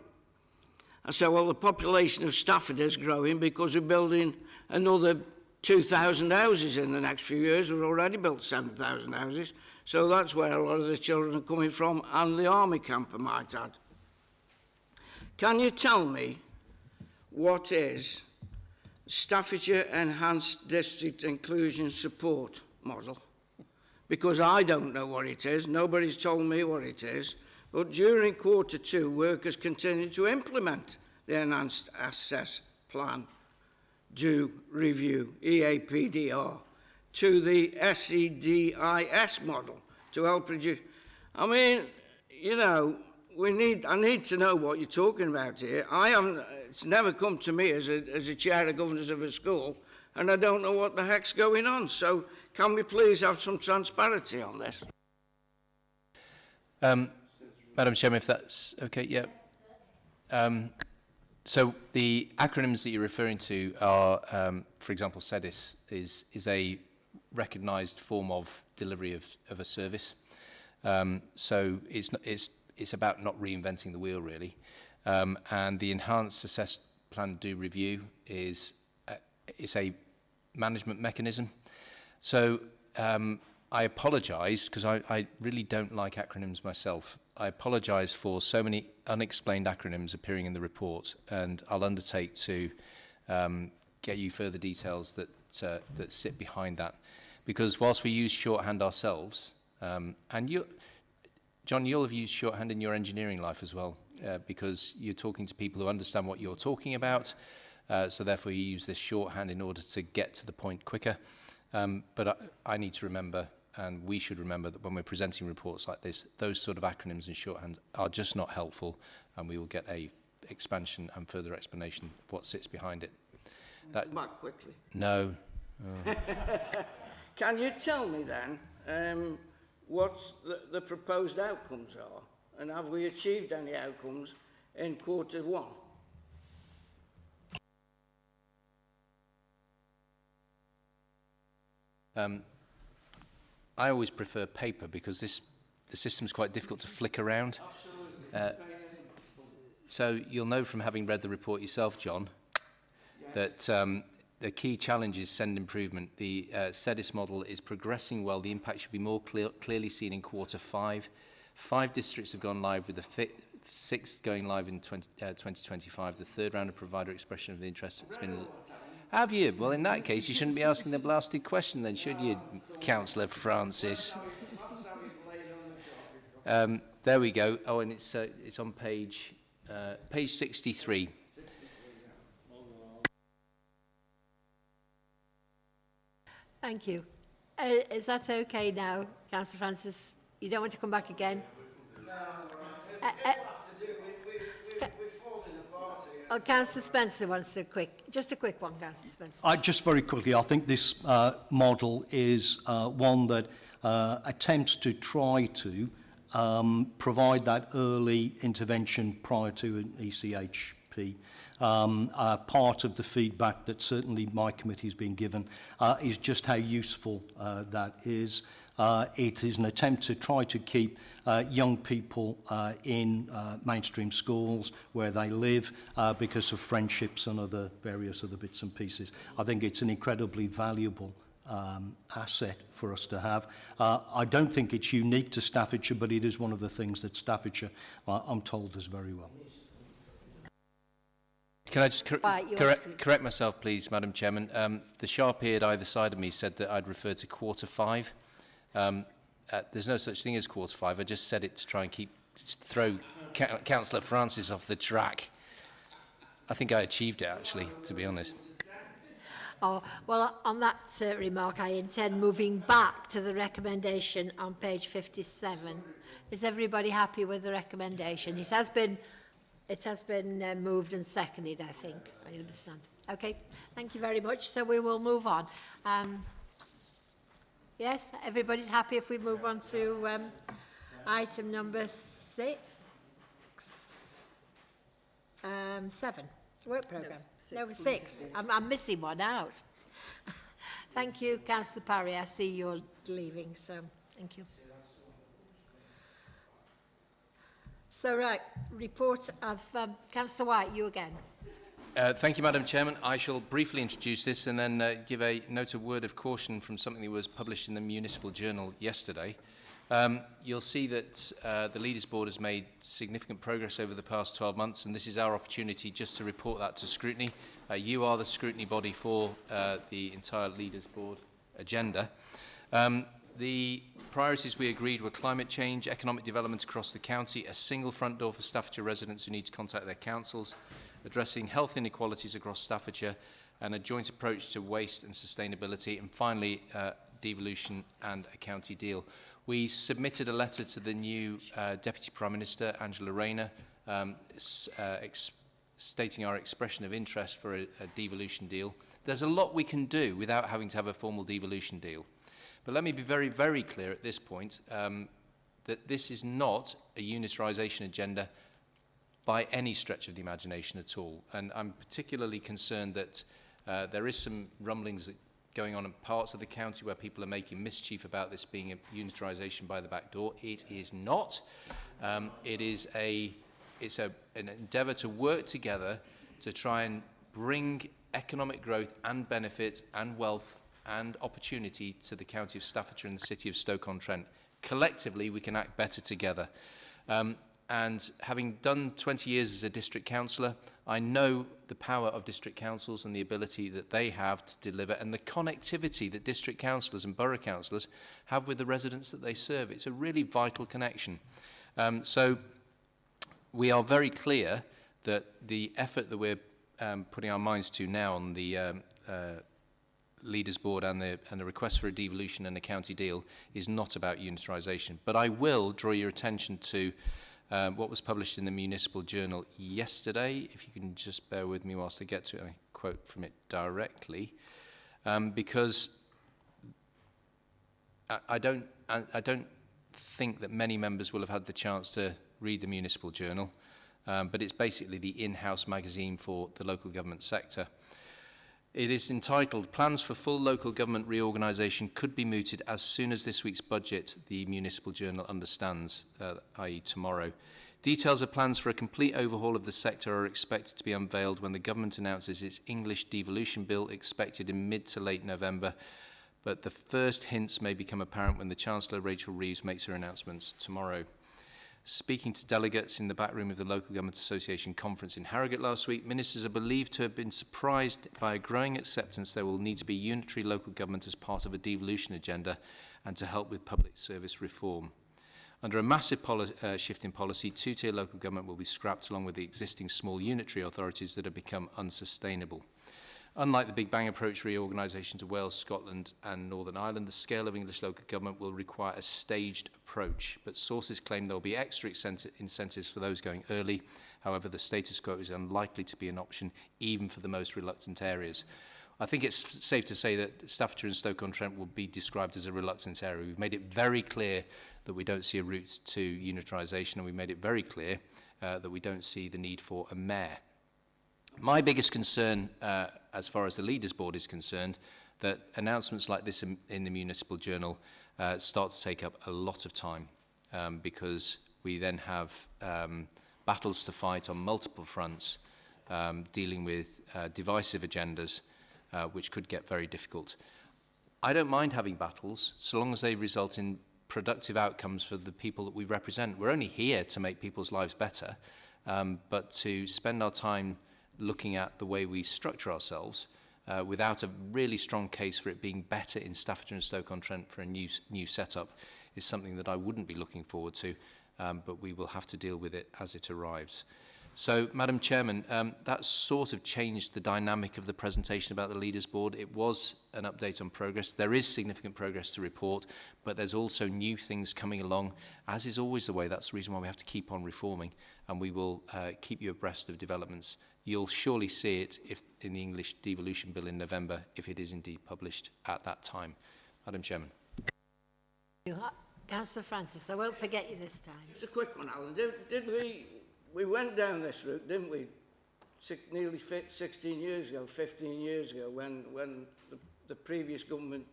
I said, well, the population of Stafford is growing because we're building another 2,000 houses in the next few years. We've already built 7,000 houses. So that's where a lot of the children are coming from, and the army camp, I might add. Can you tell me what is Staffordshire Enhanced District Inclusion Support Model? Because I don't know what it is. Nobody's told me what it is. But during Q2, workers continued to implement the Enhanced Access Plan, due review, EAPDR, to the SEDIS model to help reduce. I mean, you know, I need to know what you're talking about here. It's never come to me as a chair of governors of a school, and I don't know what the heck's going on. So can we please have some transparency on this? Madam Chairman, if that's okay, yeah. So the acronyms that you're referring to are, for example, SEDIS is a recognised form of delivery of a service. So it's about not reinventing the wheel, really. And the Enhanced Assess Plan Do Review is a management mechanism. So I apologise, because I really don't like acronyms myself. I apologise for so many unexplained acronyms appearing in the report, and I'll undertake to get you further details that sit behind that. Because whilst we use shorthand ourselves, and you, John, you'll have used shorthand in your engineering life as well, because you're talking to people who understand what you're talking about, so therefore you use this shorthand in order to get to the point quicker. But I need to remember, and we should remember, that when we're presenting reports like this, those sort of acronyms and shorthand are just not helpful, and we will get a expansion and further explanation of what sits behind it. That, Back quickly. no. Can you tell me then what the proposed outcomes are, and have we achieved any outcomes in Q1? I always prefer paper because the system's quite difficult to flick around. So you'll know from having read the report yourself, John, that the key challenge is send improvement. The SEDIS model is progressing well. The impact should be more clearly seen in Q5. 5 districts have gone live, with the 6th going live in 2025. The third round of provider expression of interest has been... Have you? Well, in that case, you shouldn't be asking the blasted question then, should you, Councillor Francis? There we go. Oh, and it's on page 63. Thank you. Is that okay now, Councillor Francis? You don't want to come back again? Oh, Councillor Spencer wants just a quick one, Councillor Spencer. Just very quickly, I think this model is one that attempts to try to provide that early intervention prior to an ECHP. Part of the feedback that certainly my committee has been given is just how useful that is. It is an attempt to try to keep young people in mainstream schools where they live because of friendships and various other bits and pieces. I think it's an incredibly valuable asset for us to have. I don't think it's unique to Staffordshire, but it is one of the things that Staffordshire, I'm told, does very well. Can I just correct myself, please, Madam Chairman? The sharp-eared either side of me said that I'd referred to Q5. There's no such thing as Q5. I just said it to try and throw Councillor Francis off the track. I think I achieved it, actually, to be honest. Oh, well, on that remark, I intend moving back to the recommendation on page 57. Is everybody happy with the recommendation? It has been moved and seconded, I think. I understand. Okay, thank you very much. So we will move on. Yes, everybody's happy if we move on to item number 6. 7. Work programme. No, 6. I'm missing one out. Thank you, Councillor Parry. I see you're leaving, so thank you. So, right, report of Councillor White, you again. Thank you, Madam Chairman. I shall briefly introduce this and then give a note of word of caution from something that was published in the Municipal Journal yesterday. You'll see that the Leaders Board has made significant progress over the past 12 months, and this is our opportunity just to report that to Scrutiny. You are the scrutiny body for the entire Leaders Board agenda. The priorities we agreed were climate change, economic development across the county, a single front door for Staffordshire residents who need to contact their councils, addressing health inequalities across Staffordshire, and a joint approach to waste and sustainability, and finally, devolution and a county deal. We submitted a letter to the new Deputy Prime Minister, Angela Rayner, stating our expression of interest for a devolution deal. There's a lot we can do without having to have a formal devolution deal. But let me be very, very clear at this point that this is not a unitarisation agenda by any stretch of the imagination at all. And I'm particularly concerned that there is some rumblings going on in parts of the county where people are making mischief about this being a unitarisation by the back door. It is not. It's an endeavour to work together to try and bring economic growth and benefit and wealth and opportunity to the county of Staffordshire and the city of Stoke-on-Trent. Collectively, we can act better together. and having done 20 years as a district councillor, I know the power of district councils and the ability that they have to deliver, and the connectivity that district councillors and borough councillors have with the residents that they serve. It's a really vital connection. So we are very clear that the effort that we're putting our minds to now on the Leaders Board and the request for a devolution and a county deal is not about unitarisation. But I will draw your attention to what was published in the Municipal Journal yesterday. If you can just bear with me whilst I get to it, I quote from it directly, because I don't think that many members will have had the chance to read the Municipal Journal, but it's basically the in-house magazine for the local government sector. It is entitled, Plans for Full Local Government Reorganisation Could Be Mooted as Soon as This Week's Budget, the Municipal Journal understands, i.e. tomorrow. Details of plans for a complete overhaul of the sector are expected to be unveiled when the government announces its English devolution bill, expected in mid to late November, but the first hints may become apparent when the Chancellor, Rachel Reeves, makes her announcements tomorrow. Speaking to delegates in the back room of the Local Government Association conference in Harrogate last week, ministers are believed to have been surprised by a growing acceptance there will need to be unitary local government as part of a devolution agenda and to help with public service reform. Under a massive shift in policy, two-tier local government will be scrapped along with the existing small unitary authorities that have become unsustainable. Unlike the Big Bang approach reorganisation to Wales, Scotland and Northern Ireland, the scale of English local government will require a staged approach, but sources claim there will be extra incentives for those going early. However, the status quo is unlikely to be an option, even for the most reluctant areas. I think it's safe to say that Staffordshire and Stoke-on-Trent will be described as a reluctant area. We've made it very clear that we don't see a route to unitarisation, and we made it very clear that we don't see the need for a mayor. My biggest concern, as far as the Leaders Board is concerned, that announcements like this in the Municipal Journal start to take up a lot of time because we then have battles to fight on multiple fronts, dealing with divisive agendas, which could get very difficult. I don't mind having battles, so long as they result in productive outcomes for the people that we represent. We're only here to make people's lives better, but to spend our time looking at the way we structure ourselves without a really strong case for it being better in Staffordshire and Stoke-on-Trent for a new setup is something that I wouldn't be looking forward to, but we will have to deal with it as it arrives. So, Madam Chairman, that sort of changed the dynamic of the presentation about the Leaders Board. It was an update on progress. There is significant progress to report, but there's also new things coming along, as is always the way. That's the reason why we have to keep on reforming, and we will keep you abreast of developments. You'll surely see it in the English devolution bill in November, if it is indeed published at that time. Madam Chairman. Councillor Francis, I won't forget you this time. Just a quick one, Alan. Did we went down this route, didn't we? Nearly 16 years ago, 15 years ago, when the previous government,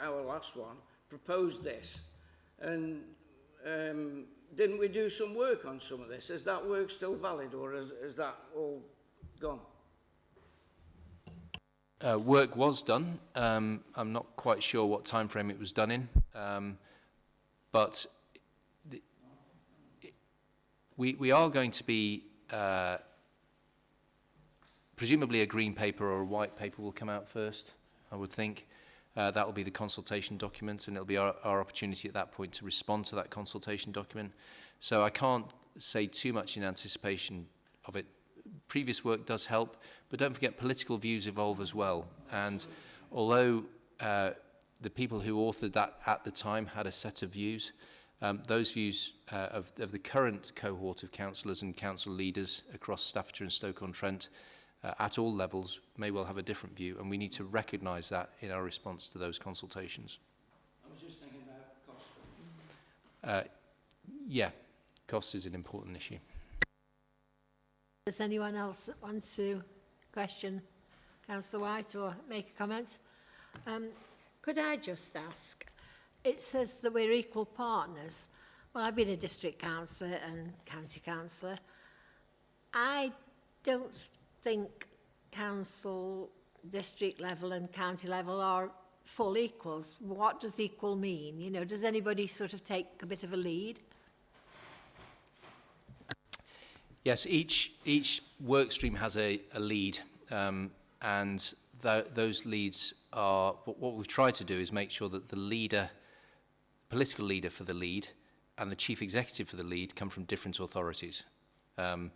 our last one, proposed this. And didn't we do some work on some of this? Is that work still valid, or is that all gone? Work was done. I'm not quite sure what time frame it was done in, but we are going to be presumably a green paper or a white paper will come out first, I would think. That will be the consultation document, and it'll be our opportunity at that point to respond to that consultation document. So I can't say too much in anticipation of it. Previous work does help, but don't forget political views evolve as well. And although the people who authored that at the time had a set of views, those views of the current cohort of councillors and council leaders across Staffordshire and Stoke-on-Trent at all levels may well have a different view, and we need to recognise that in our response to those consultations. I was just thinking about cost. Yeah, cost is an important issue. Does anyone else want to question Councillor White or make a comment? Could I just ask, it says that we're equal partners. Well, I've been a district councillor and county councillor. I don't think council, district level and county level are full equals. What does equal mean? You know, does anybody sort of take a bit of a lead? Yes, each work stream has a lead, and those leads are, what we've tried to do is make sure that the leader, political leader for the lead, and the chief executive for the lead come from different authorities. For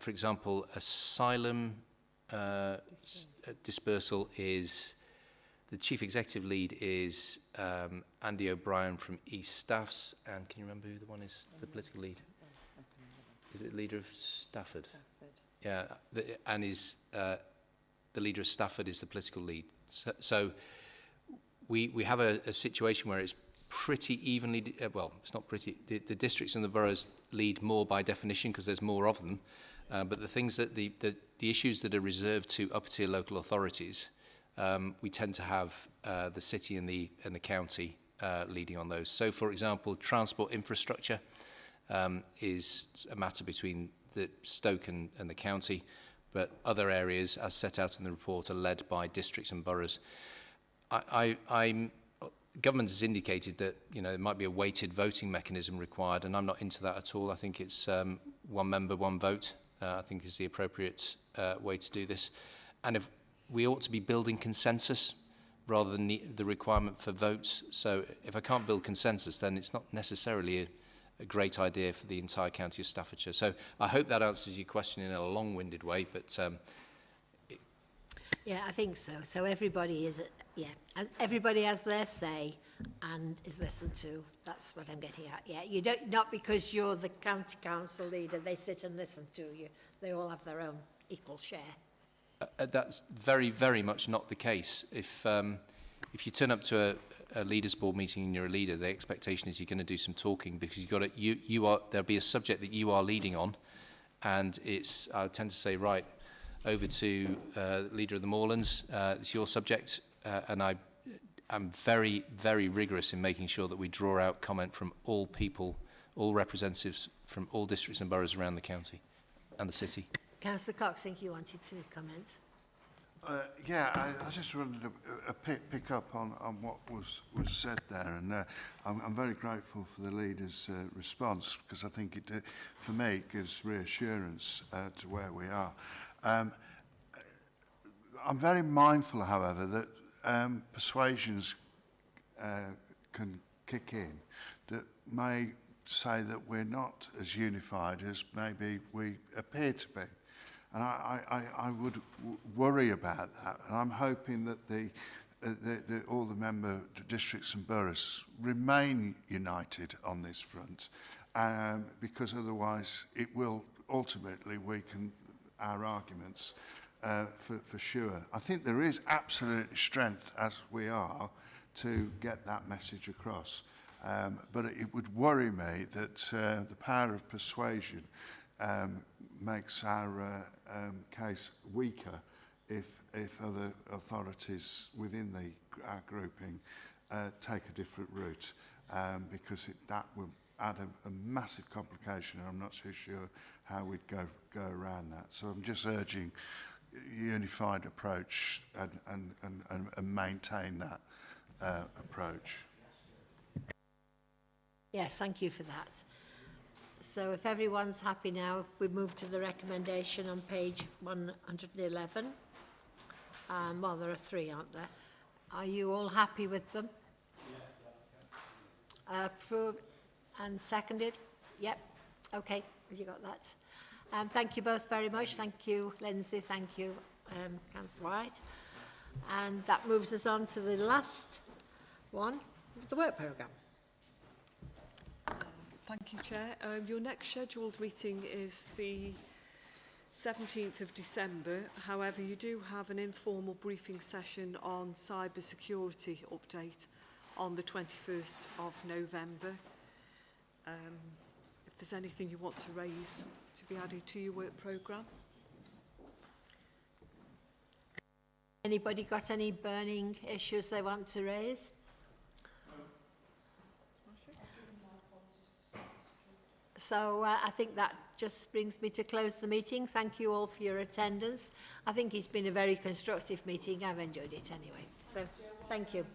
example, asylum dispersal is, the chief executive lead is Andy O'Brien from East Staffs, and can you remember who the one is, the political lead? Is it the leader of Stafford? Yeah, and is the leader of Stafford is the political lead. So we have a situation where it's pretty evenly, well, it's not pretty, the districts and the boroughs lead more by definition because there's more of them, but the things that the issues that are reserved to upper tier local authorities, we tend to have the city and the county leading on those. So, for example, transport infrastructure is a matter between the Stoke and the county, but other areas, as set out in the report, are led by districts and boroughs. Government has indicated that there might be a weighted voting mechanism required, and I'm not into that at all. I think it's one member, one vote. I think is the appropriate way to do this. And if we ought to be building consensus rather than the requirement for votes. So if I can't build consensus, then it's not necessarily a great idea for the entire county of Staffordshire. So I hope that answers your question in a long-winded way, but yeah, I think so. So everybody is, everybody has their say and is listened to. That's what I'm getting at. Yeah, you don't, not because you're the county council leader, they sit and listen to you. They all have their own equal share. That's very, very much not the case. If you turn up to a leaders board meeting and you're a leader, the expectation is you're going to do some talking because you've got to, there'll be a subject that you are leading on, and it's, I tend to say, right, over to leader of the Moorlands, it's your subject, and I'm very, very rigorous in making sure that we draw out comment from all people, all representatives from all districts and boroughs around the county and the city. Councillor Cox, I think you wanted to comment. I just wanted to pick up on what was said there, and I'm very grateful for the leader's response, because I think it, for me, it gives reassurance to where we are. I'm very mindful, however, that persuasions can kick in that may say that we're not as unified as maybe we appear to be. And I would worry about that, and I'm hoping that all the member districts and boroughs remain united on this front, because otherwise it will ultimately weaken our arguments for sure. I think there is absolutely strength as we are to get that message across, but it would worry me that the power of persuasion makes our case weaker if other authorities within our grouping take a different route, because that will add a massive complication, and I'm not so sure how we'd go around that. So I'm just urging a unified approach and maintain that approach. Yes, thank you for that. So if everyone's happy now, if we move to the recommendation on page 111. Well, there are 3, aren't there? Are you all happy with them? Approved and seconded? Yep. Okay, have you got that? Thank you both very much. Thank you, Lindsay. Thank you, Councillor White. And that moves us on to the last one, the work programme. Thank you, Chair. Your next scheduled meeting is the 17th of December. However, you do have an informal briefing session on cyber security update on the 21st of November. If there's anything you want to raise to be added to your work programme. Anybody got any burning issues they want to raise? So I think that just brings me to close the meeting. Thank you all for your attendance. I think it's been a very constructive meeting. I've enjoyed it anyway. So thank you.